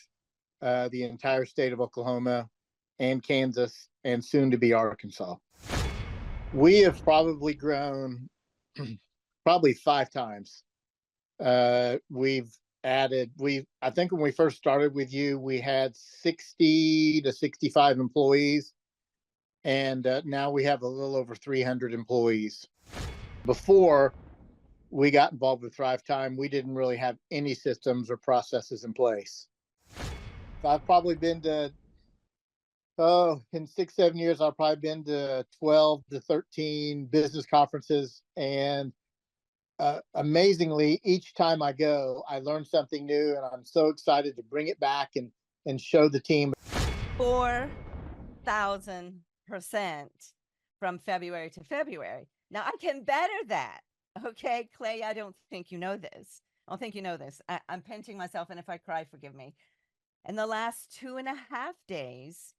the entire state of Oklahoma and Kansas, and soon to be Arkansas. We have probably grown probably 5 times. We've added, I think when we first started with you, we had 60 to 65 employees. And now we have a little over 300 employees. Before we got involved with Thrivetime, we didn't really have any systems or processes in place. So I've probably been to, in 6-7 years, I've probably been to 12 to 13 business conferences. And amazingly, each time I go, I learn something new, and I'm so excited to bring it back and show the team. 4,000% from February to February. Now I can better that. Okay, Clay, I don't think you know this. I don't think you know this. I'm pinching myself, and if I cry, forgive me. In the last 2.5 days,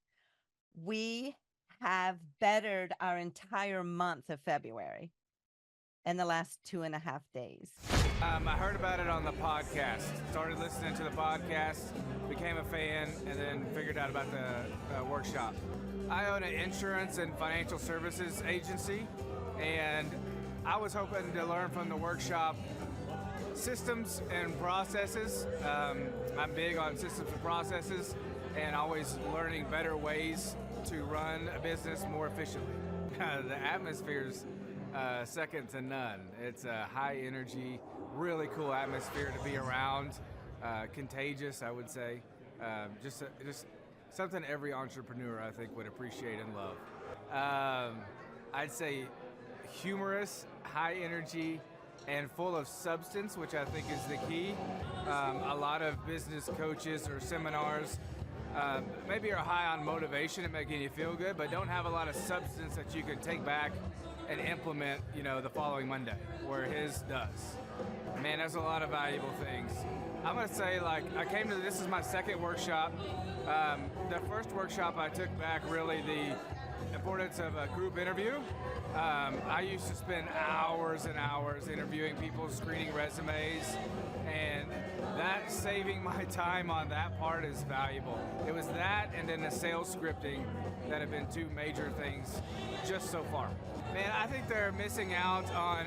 we have bettered our entire month of February in the last 2.5 days. I heard about it on the podcast. Started listening to the podcast, became a fan, and then figured out about the workshop. I own an insurance and financial services agency, and I was hoping to learn from the workshop systems and processes. I'm big on systems and processes, and always learning better ways to run a business more efficiently. The atmosphere's second to none. It's a high energy, really cool atmosphere to be around. Contagious, I would say. Just something every entrepreneur, I think, would appreciate and love. I'd say humorous, high energy, and full of substance, which I think is the key. A lot of business coaches or seminars maybe are high on motivation and making you feel good, but don't have a lot of substance that you can take back and implement, the following Monday, where his does. Man, there's a lot of valuable things. I'm gonna say, this is my second workshop. The first workshop I took back, really the importance of a group interview. I used to spend hours and hours interviewing people, screening resumes, and that saving my time on that part is valuable. It was that and then the sales scripting that have been two major things just so far. Man, I think they're missing out on,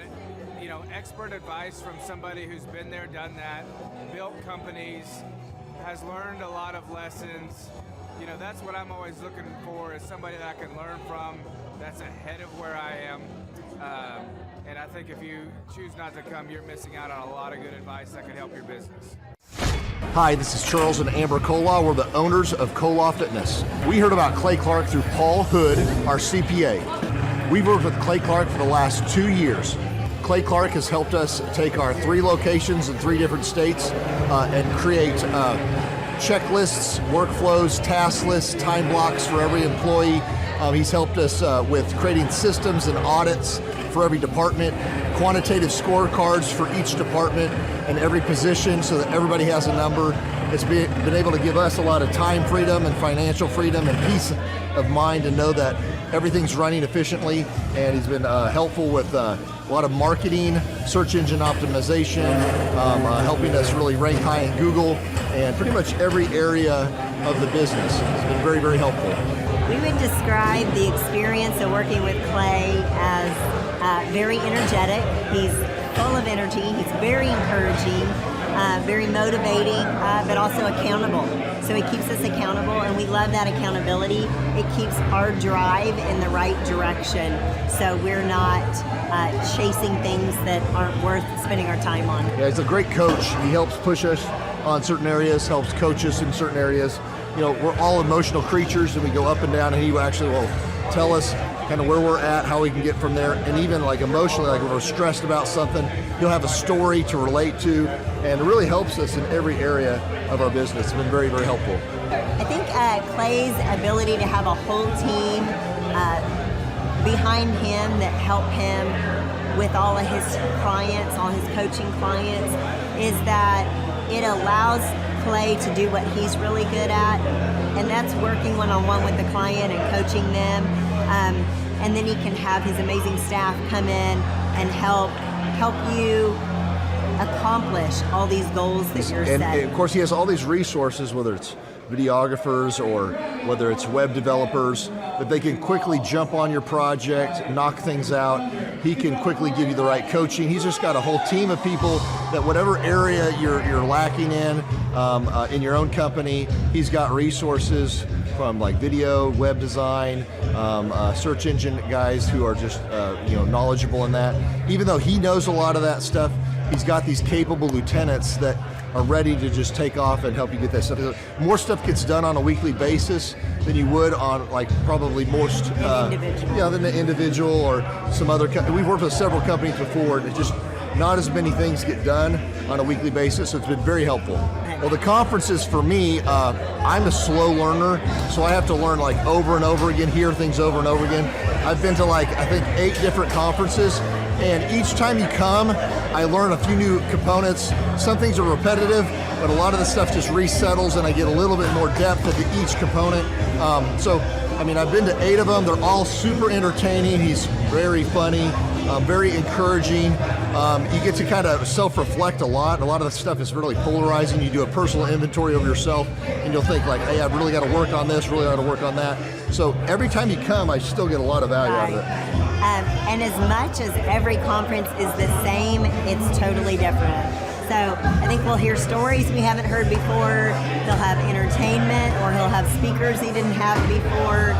expert advice from somebody who's been there, done that, built companies, has learned a lot of lessons. That's what I'm always looking for, is somebody that I can learn from that's ahead of where I am. And I think if you choose not to come, you're missing out on a lot of good advice that can help your business. Hi, this is Charles and Amber Kolaw. We're the owners of Kolaw Fitness. We heard about Clay Clark through Paul Hood, our CPA. We've worked with Clay Clark for the last 2 years. Clay Clark has helped us take our 3 locations in 3 different states and create checklists, workflows, task lists, time blocks for every employee. He's helped us with creating systems and audits for every department, quantitative scorecards for each department and every position so that everybody has a number. It's been able to give us a lot of time freedom and financial freedom and peace of mind to know that everything's running efficiently, and he's been helpful with a lot of marketing, search engine optimization, helping us really rank high in Google, and pretty much every area of the business. It's been very, very helpful. We would describe the experience of working with Clay as very energetic. He's full of energy. He's very encouraging, very motivating, but also accountable. So he keeps us accountable, and we love that accountability. It keeps our drive in the right direction, so we're not chasing things that aren't worth spending our time on. Yeah, he's a great coach. He helps push us on certain areas, helps coach us in certain areas. We're all emotional creatures, and we go up and down, and he actually will tell us kind of where we're at, how we can get from there, and even like emotionally, like when we're stressed about something, he'll have a story to relate to, and it really helps us in every area of our business. It's been very, very helpful. I think Clay's ability to have a whole team behind him that help him with all of his clients, all his coaching clients, is that it allows Clay to do what he's really good at, and that's working one-on-one with the client and coaching them. And then he can have his amazing staff come in and help you accomplish all these goals that you're setting. And of course, he has all these resources, whether it's videographers or whether it's web developers, that they can quickly jump on your project, knock things out. He can quickly give you the right coaching. He's just got a whole team of people that whatever area you're lacking in your own company, he's got resources from like video, web design, search engine guys who are just knowledgeable in that. Even though he knows a lot of that stuff, he's got these capable lieutenants that are ready to just take off and help you get that stuff. More stuff gets done on a weekly basis than you would on like probably most than the individual or some other company. We've worked with several companies before, and it's just not as many things get done on a weekly basis, so it's been very helpful. Well, the conferences for me, I'm a slow learner, so I have to learn like over and over again, hear things over and over again. I've been to like, I think 8 different conferences, and each time you come, I learn a few new components. Some things are repetitive, but a lot of the stuff just resettles, and I get a little bit more depth into each component. I've been to 8 of them. They're all super entertaining. He's very funny, very encouraging. You get to kind of self-reflect a lot. A lot of the stuff is really polarizing. You do a personal inventory of yourself, and you'll think like, hey, I've really got to work on this, really got to work on that. So every time you come, I still get a lot of value out of it. And as much as every conference is the same, it's totally different. So I think we'll hear stories we haven't heard before. They'll have entertainment, or he'll have speakers he didn't have before.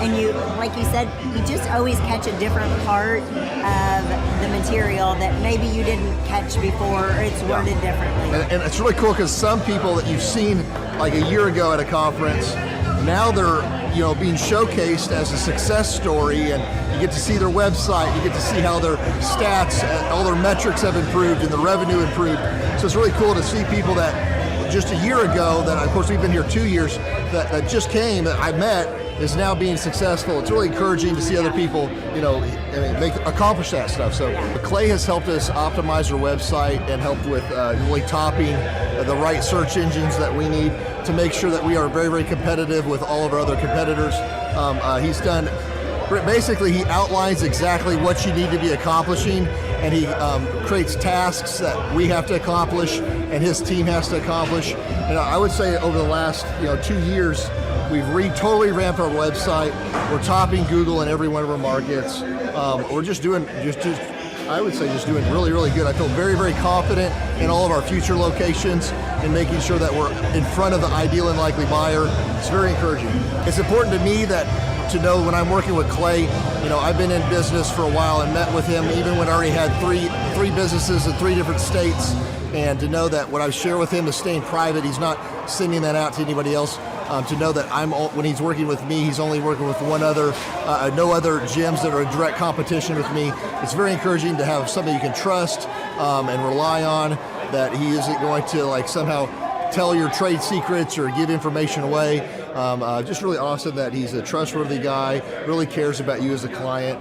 And you, like you said, you just always catch a different part of the material that maybe you didn't catch before, or it's worded differently. And it's really cool because some people that you've seen like a year ago at a conference, now they're being showcased as a success story, and you get to see their website, you get to see how their stats, all their metrics have improved and the revenue improved. So it's really cool to see people that just a year ago, that of course we've been here 2 years, that just came, that I met, is now being successful. It's really encouraging to see other people, accomplish that stuff. So Clay has helped us optimize our website and helped with really topping the right search engines that we need to make sure that we are very, very competitive with all of our other competitors. He's done, basically he outlines exactly what you need to be accomplishing, and he creates tasks that we have to accomplish and his team has to accomplish. And I would say over the last 2 years, we've totally ramped our website. We're topping Google in every one of our markets. We're just doing doing really, really good. I feel very, very confident in all of our future locations and making sure that we're in front of the ideal and likely buyer. It's very encouraging. It's important to me to know when I'm working with Clay, I've been in business for a while and met with him even when I already had three businesses in 3 different states, and to know that what I share with him is staying private. He's not sending that out to anybody else. To know that when he's working with me, he's only working with no other gyms that are in direct competition with me. It's very encouraging to have somebody you can trust and rely on, that he isn't going to somehow tell your trade secrets or give information away. Just really awesome that he's a trustworthy guy, really cares about you as a client.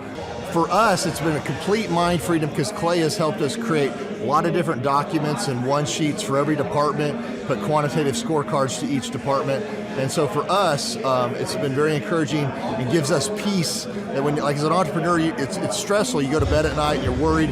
For us, it's been a complete mind freedom because Clay has helped us create a lot of different documents and one-sheets for every department, put quantitative scorecards to each department. And so for us, it's been very encouraging and gives us peace that when, as an entrepreneur, it's stressful. You go to bed at night and you're worried,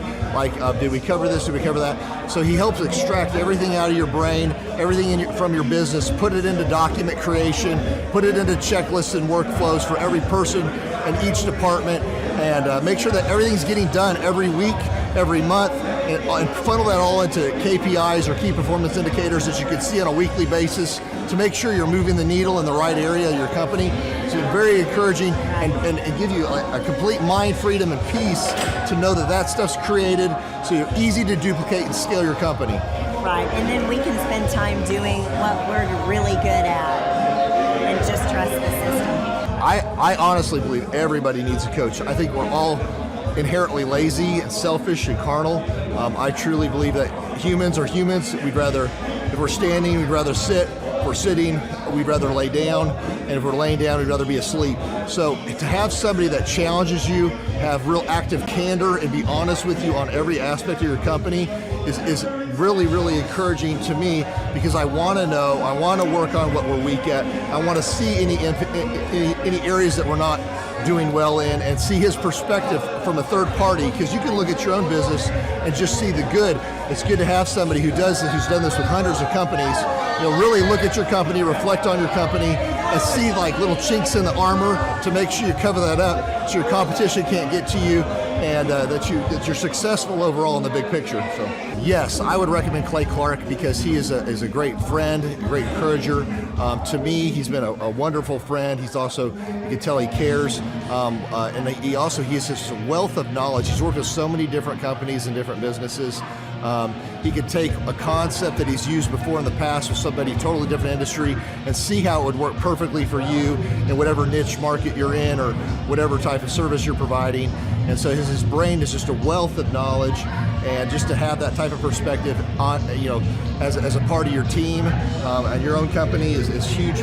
did we cover this, did we cover that? So he helps extract everything out of your brain, everything from your business, put it into document creation, put it into checklists and workflows for every person in each department, and make sure that everything's getting done every week, every month, and funnel that all into KPIs or key performance indicators that you can see on a weekly basis to make sure you're moving the needle in the right area of your company. It's very encouraging and give you a complete mind freedom and peace to know that stuff's created so you're easy to duplicate and scale your company. Right, and then we can spend time doing what we're really good at and just trust the system. I honestly believe everybody needs a coach. I think we're all inherently lazy and selfish and carnal. I truly believe that humans are humans. If we're standing, we'd rather sit. If we're sitting, we'd rather lay down. And if we're laying down, we'd rather be asleep. So to have somebody that challenges you, have real active candor, and be honest with you on every aspect of your company is really, really encouraging to me, because I want to know, I want to work on what we're weak at. I want to see any areas that we're not doing well in, and see his perspective from a third party, because you can look at your own business and just see the good. It's good to have somebody who's done this with hundreds of companies, really look at your company, reflect on your company, and see little chinks in the armor to make sure you cover that up so your competition can't get to you, and that you're successful overall in the big picture. So yes, I would recommend Clay Clark because he is a great friend, a great encourager. To me, he's been a wonderful friend. He's also, you can tell he cares, and he has this wealth of knowledge. He's worked with so many different companies and different businesses. He could take a concept that he's used before in the past with somebody totally different industry and see how it would work perfectly for you in whatever niche market you're in or whatever type of service you're providing. And so his brain is just a wealth of knowledge, and just to have that type of perspective on, as a part of your team and your own company is huge,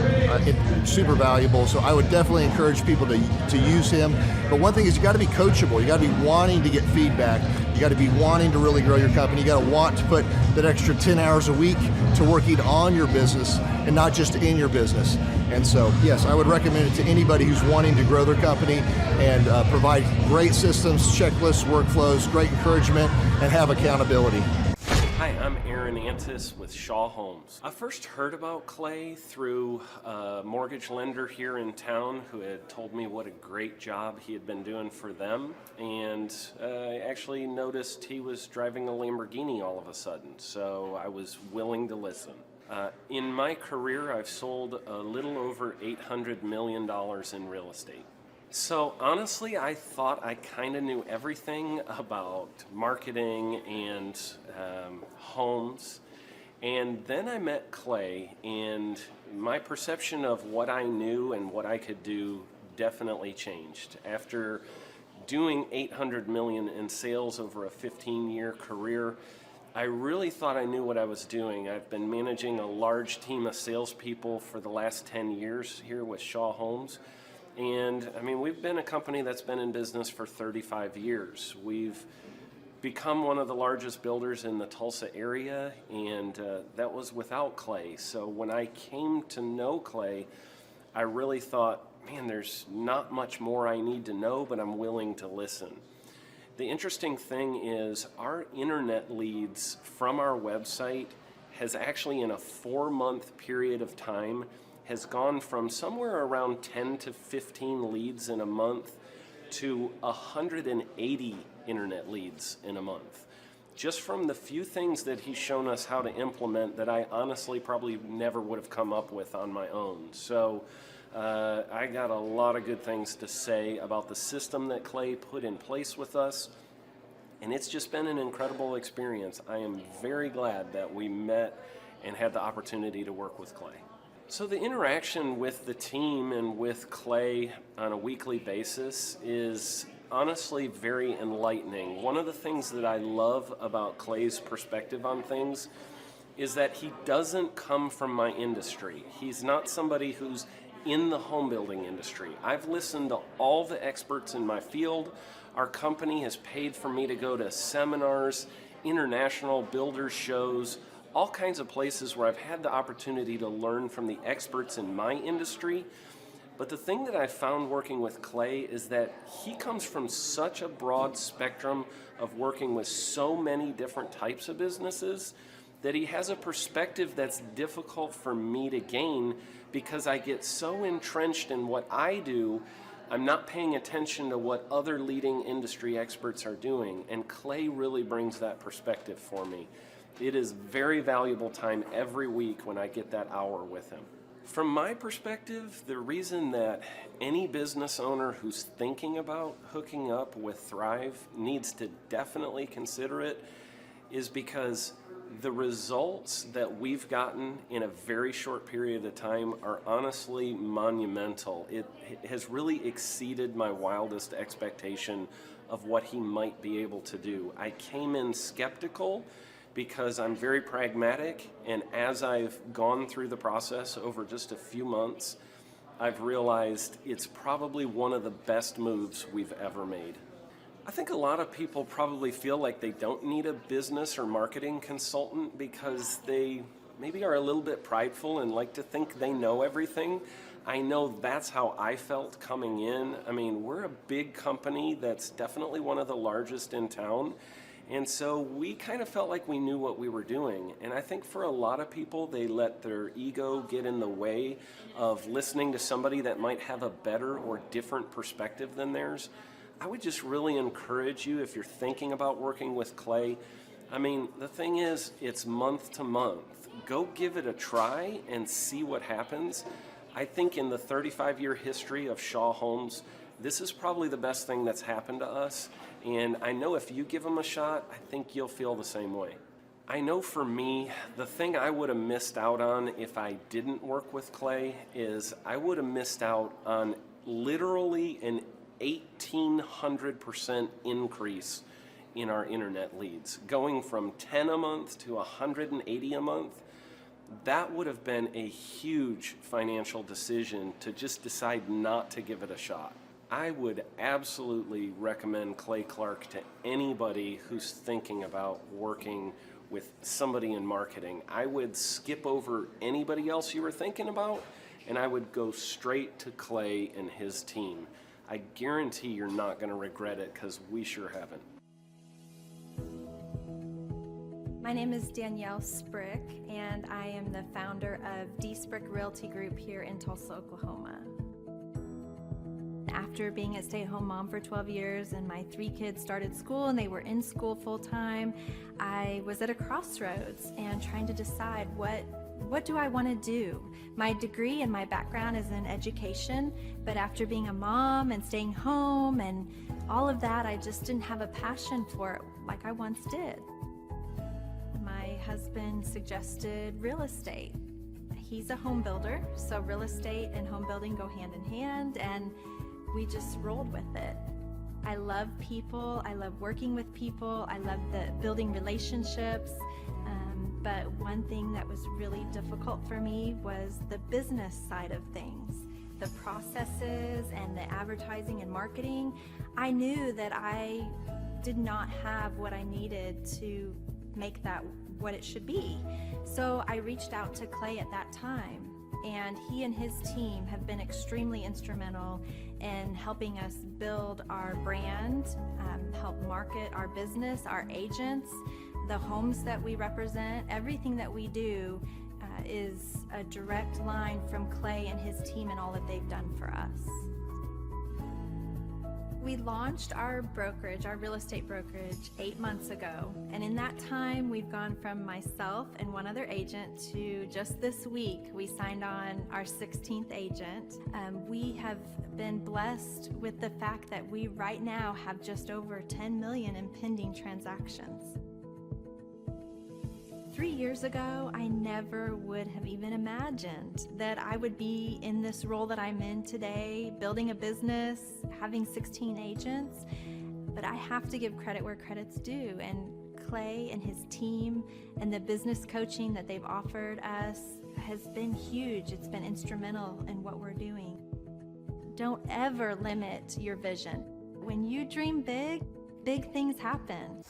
super valuable. So I would definitely encourage people to use him. But one thing is, you got to be coachable. You got to be wanting to get feedback. You got to be wanting to really grow your company. You got to want to put that extra 10 hours a week to working on your business and not just in your business. And so, yes, I would recommend it to anybody who's wanting to grow their company and provide great systems, checklists, workflows, great encouragement, and have accountability. Hi, I'm Aaron Antis with Shaw Homes. I first heard about Clay through a mortgage lender here in town who had told me what a great job he had been doing for them, and I actually noticed he was driving a Lamborghini all of a sudden, so I was willing to listen. In my career, I've sold a little over $800 million in real estate. So honestly, I thought I kind of knew everything about marketing and homes. And then I met Clay, and my perception of what I knew and what I could do definitely changed. After doing $800 million in sales over a 15-year career, I really thought I knew what I was doing. I've been managing a large team of salespeople for the last 10 years here with Shaw Homes. And I mean, we've been a company that's been in business for 35 years. We've become one of the largest builders in the Tulsa area, and that was without Clay. So when I came to know Clay, I really thought, man, there's not much more I need to know, but I'm willing to listen. The interesting thing is our internet leads from our website has actually, in a 4-month period of time, has gone from somewhere around 10 to 15 leads in a month to 180 internet leads in a month. Just from the few things that he's shown us how to implement that I honestly probably never would have come up with on my own. So I got a lot of good things to say about the system that Clay put in place with us. And it's just been an incredible experience. I am very glad that we met and had the opportunity to work with Clay. So the interaction with the team and with Clay on a weekly basis is honestly very enlightening. One of the things that I love about Clay's perspective on things is that he doesn't come from my industry. He's not somebody who's in the home building industry. I've listened to all the experts in my field. Our company has paid for me to go to seminars, international builder shows, all kinds of places where I've had the opportunity to learn from the experts in my industry. But the thing that I found working with Clay is that he comes from such a broad spectrum of working with so many different types of businesses that he has a perspective that's difficult for me to gain because I get so entrenched in what I do, I'm not paying attention to what other leading industry experts are doing. And Clay really brings that perspective for me. It is very valuable time every week when I get that hour with him. From my perspective, the reason that any business owner who's thinking about hooking up with Thrive needs to definitely consider it is because the results that we've gotten in a very short period of time are honestly monumental. It has really exceeded my wildest expectation of what he might be able to do. I came in skeptical because I'm very pragmatic, and as I've gone through the process over just a few months, I've realized it's probably one of the best moves we've ever made. I think a lot of people probably feel like they don't need a business or marketing consultant because they maybe are a little bit prideful and like to think they know everything. I know that's how I felt coming in. I mean, we're a big company that's definitely one of the largest in town. And so we kind of felt like we knew what we were doing. And I think for a lot of people, they let their ego get in the way of listening to somebody that might have a better or different perspective than theirs. I would just really encourage you, if you're thinking about working with Clay, I mean, the thing is, it's month to month. Go give it a try and see what happens. I think in the 35-year history of Shaw Homes, this is probably the best thing that's happened to us. And I know if you give them a shot, I think you'll feel the same way. I know for me, the thing I would have missed out on if I didn't work with Clay is I would have missed out on literally an 1,800% increase in our internet leads. Going from 10 a month to 180 a month, that would have been a huge financial decision to just decide not to give it a shot. I would absolutely recommend Clay Clark to anybody who's thinking about working with somebody in marketing. I would skip over anybody else you were thinking about, and I would go straight to Clay and his team. I guarantee you're not going to regret it because we sure haven't. My name is Danielle Sprick, and I am the founder of D Sprick Realty Group here in Tulsa, Oklahoma. After being a stay-at-home mom for 12 years and my 3 kids started school and they were in school full-time, I was at a crossroads and trying to decide what do I want to do? My degree and my background is in education, but after being a mom and staying home and all of that, I just didn't have a passion for it like I once did. My husband suggested real estate. He's a home builder, so real estate and home building go hand in hand, and we just rolled with it. I love people, I love working with people, I love the building relationships, but one thing that was really difficult for me was the business side of things. the processes and the advertising and marketing, I knew that I did not have what I needed to make that what it should be. So I reached out to Clay at that time, and he and his team have been extremely instrumental in helping us build our brand, help market our business, our agents, the homes that we represent. Everything that we do is a direct line from Clay and his team and all that they've done for us. We launched our brokerage, our real estate brokerage, 8 months ago. And in that time, we've gone from myself and one other agent to just this week, we signed on our 16th agent. We have been blessed with the fact that we right now have just over 10 million in pending transactions. 3 years ago, I never would have even imagined that I would be in this role that I'm in today, building a business, having 16 agents. But I have to give credit where credit's due. And Clay and his team and the business coaching that they've offered us has been huge. It's been instrumental in what we're doing. Don't ever limit your vision. When you dream big, big things happen.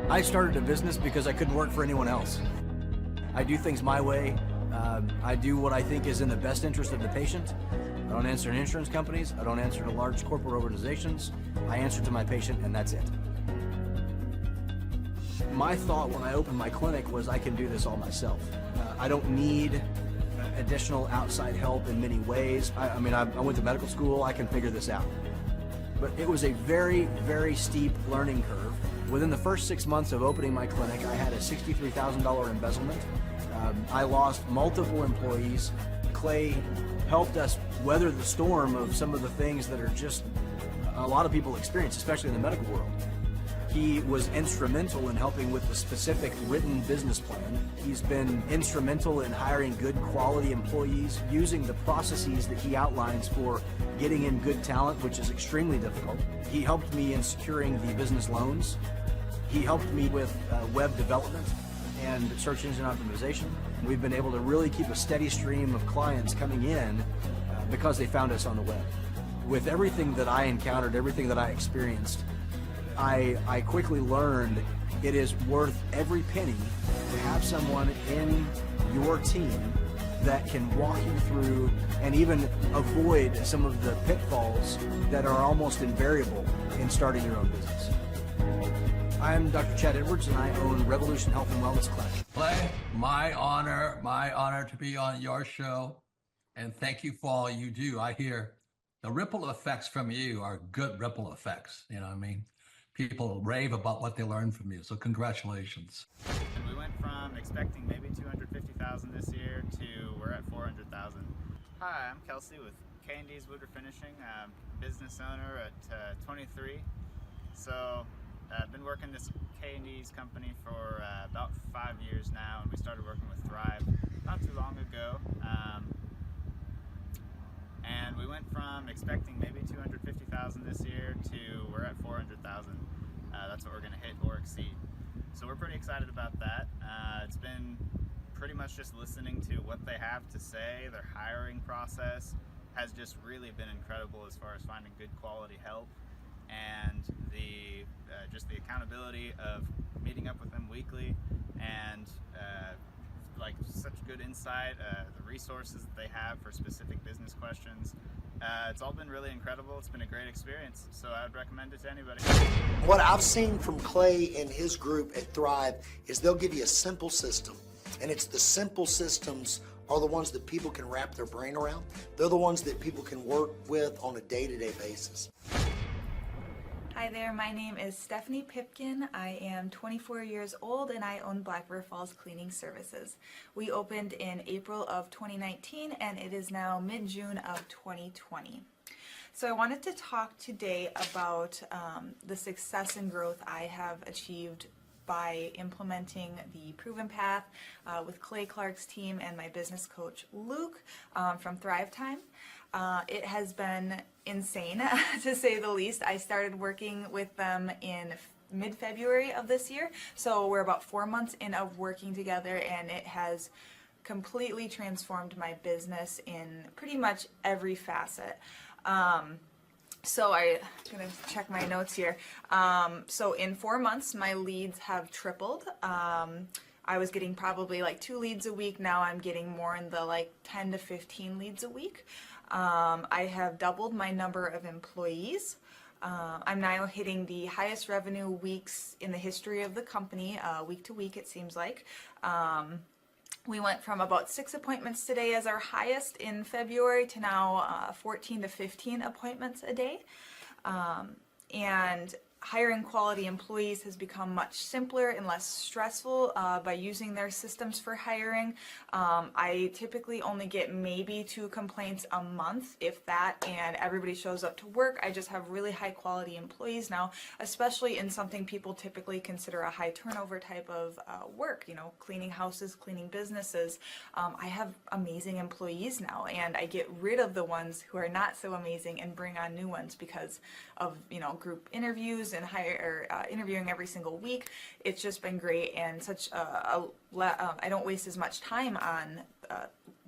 I started a business because I couldn't work for anyone else. I do things my way. I do what I think is in the best interest of the patient. I don't answer to insurance companies. I don't answer to large corporate organizations. I answer to my patient, and that's it. My thought when I opened my clinic was I can do this all myself. I don't need additional outside help in many ways. I went to medical school. I can figure this out. But it was a very, very steep learning curve. Within the first 6 months of opening my clinic, I had a $63,000 embezzlement. I lost multiple employees. Clay helped us weather the storm of some of the things that are just a lot of people experience, especially in the medical world. He was instrumental in helping with the specific written business plan. He's been instrumental in hiring good quality employees, using the processes that he outlines for getting in good talent, which is extremely difficult. He helped me in securing the business loans. He helped me with web development and search engine optimization. We've been able to really keep a steady stream of clients coming in because they found us on the web. With everything that I encountered, everything that I experienced, I quickly learned it is worth every penny to have someone in your team that can walk you through and even avoid some of the pitfalls that are almost invariable in starting your own business. I'm Dr. Chad Edwards, and I own Revolution Health and Wellness Clinic. Clay, my honor to be on your show, and thank you for all you do. I hear the ripple effects from you are good ripple effects. You know what I mean? People rave about what they learned from you, so congratulations. And we went from expecting maybe 250,000 this year to we're at 400,000. Hi, I'm Kelsey with K&D's Woodruff Finishing, business owner at 23. So I've been working this K&D's company for about 5 years now, and we started working with Thrive not too long ago. And we went from expecting maybe 250,000 this year to we're at 400,000. That's what we're going to hit or exceed. So we're pretty excited about that. It's been pretty much just listening to what they have to say. Their hiring process has just really been incredible as far as finding good quality help, and the just the accountability of meeting up with them weekly, and like such good insight, the resources that they have for specific business questions. It's all been really incredible. It's been a great experience, so I would recommend it to anybody. What I've seen from Clay and his group at Thrive is they'll give you a simple system, and it's the simple systems are the ones that people can wrap their brain around. They're the ones that people can work with on a day-to-day basis. Hi there, my name is Stephanie Pipkin. I am 24 years old and I own Black River Falls Cleaning Services. We opened in April of 2019 and it is now mid-June of 2020. So I wanted to talk today about the success and growth I have achieved by implementing the Proven Path with Clay Clark's team and my business coach Luke from Thrivetime. It has been insane to say the least. I started working with them in mid-February of this year, so we're about 4 months in of working together, and it has completely transformed my business in pretty much every facet. So I'm gonna check my notes here. So in 4 months, my leads have tripled. I was getting probably like 2 leads a week. Now I'm getting more in the like 10 to 15 leads a week. I have doubled my number of employees. I'm now hitting the highest revenue weeks in the history of the company, week to week, it seems like. We went from about 6 appointments today as our highest in February to now 14 to 15 appointments a day. And hiring quality employees has become much simpler and less stressful by using their systems for hiring. I typically only get maybe 2 complaints a month, if that, and everybody shows up to work. I just have really high quality employees now, especially in something people typically consider a high turnover type of work, you know, cleaning houses, cleaning businesses. I have amazing employees now, and I get rid of the ones who are not so amazing and bring on new ones because of, you know, group interviews and interviewing every single week. It's just been great, and such I don't waste as much time on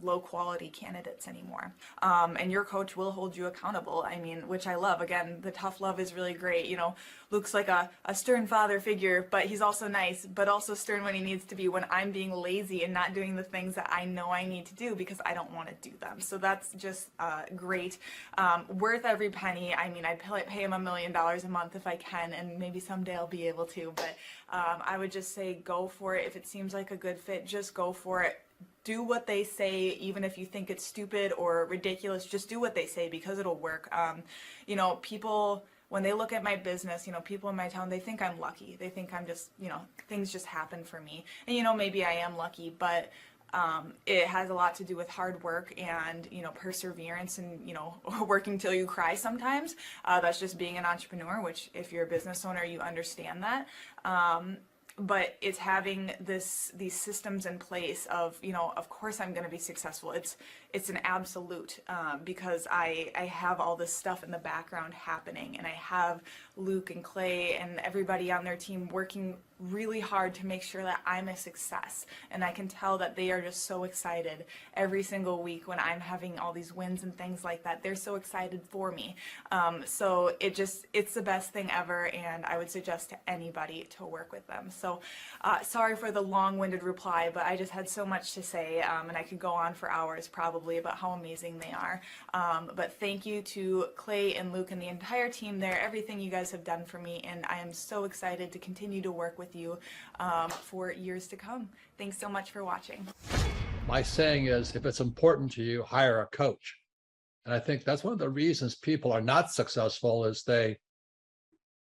low quality candidates anymore. And your coach will hold you accountable. I mean, which I love. Again, the tough love is really great. You know, Luke's like a stern father figure, but he's also nice, but also stern when he needs to be, when I'm being lazy and not doing the things that I know I need to do because I don't want to do them. So that's just great. Worth every penny. I mean, I'd pay him $1 million a month if I can, and maybe someday I'll be able to, but I would just say go for it. If it seems like a good fit, just go for it. Do what they say, even if you think it's stupid or ridiculous. Just do what they say because it'll work. You know, people, when they look at my business, you know, people in my town, they think I'm lucky. They think I'm just, you know, things just happen for me. And, you know, maybe I am lucky, but it has a lot to do with hard work and, you know, perseverance and, you know, working till you cry sometimes. That's just being an entrepreneur, which if you're a business owner, you understand that. But it's having these systems in place of, you know, of course I'm going to be successful. It's an absolute because I have all this stuff in the background happening, and I have Luke and Clay and everybody on their team working really hard to make sure that I'm a success. And I can tell that they are just so excited every single week when I'm having all these wins and things like that. They're so excited for me. So it's the best thing ever, and I would suggest to anybody to work with them. So sorry for the long-winded reply, but I just had so much to say, and I could go on for hours probably about how amazing they are. But thank you to Clay and Luke and the entire team there, everything you guys have done for me, and I am so excited to continue to work with you for years to come. Thanks so much for watching. My saying is, if it's important to you, hire a coach. And I think that's one of the reasons people are not successful is they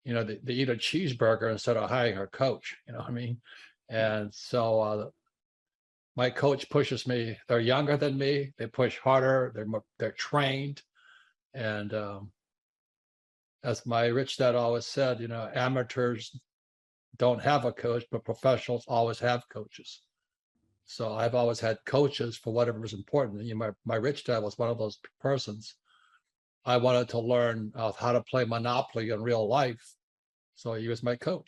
eat a cheeseburger instead of hiring a coach, you know what I mean? And so my coach pushes me. They're younger than me. They push harder. They're trained. And as my rich dad always said, you know, amateurs don't have a coach, but professionals always have coaches. So I've always had coaches for whatever was important. You know, my rich dad was one of those persons. I wanted to learn how to play Monopoly in real life. So he was my coach.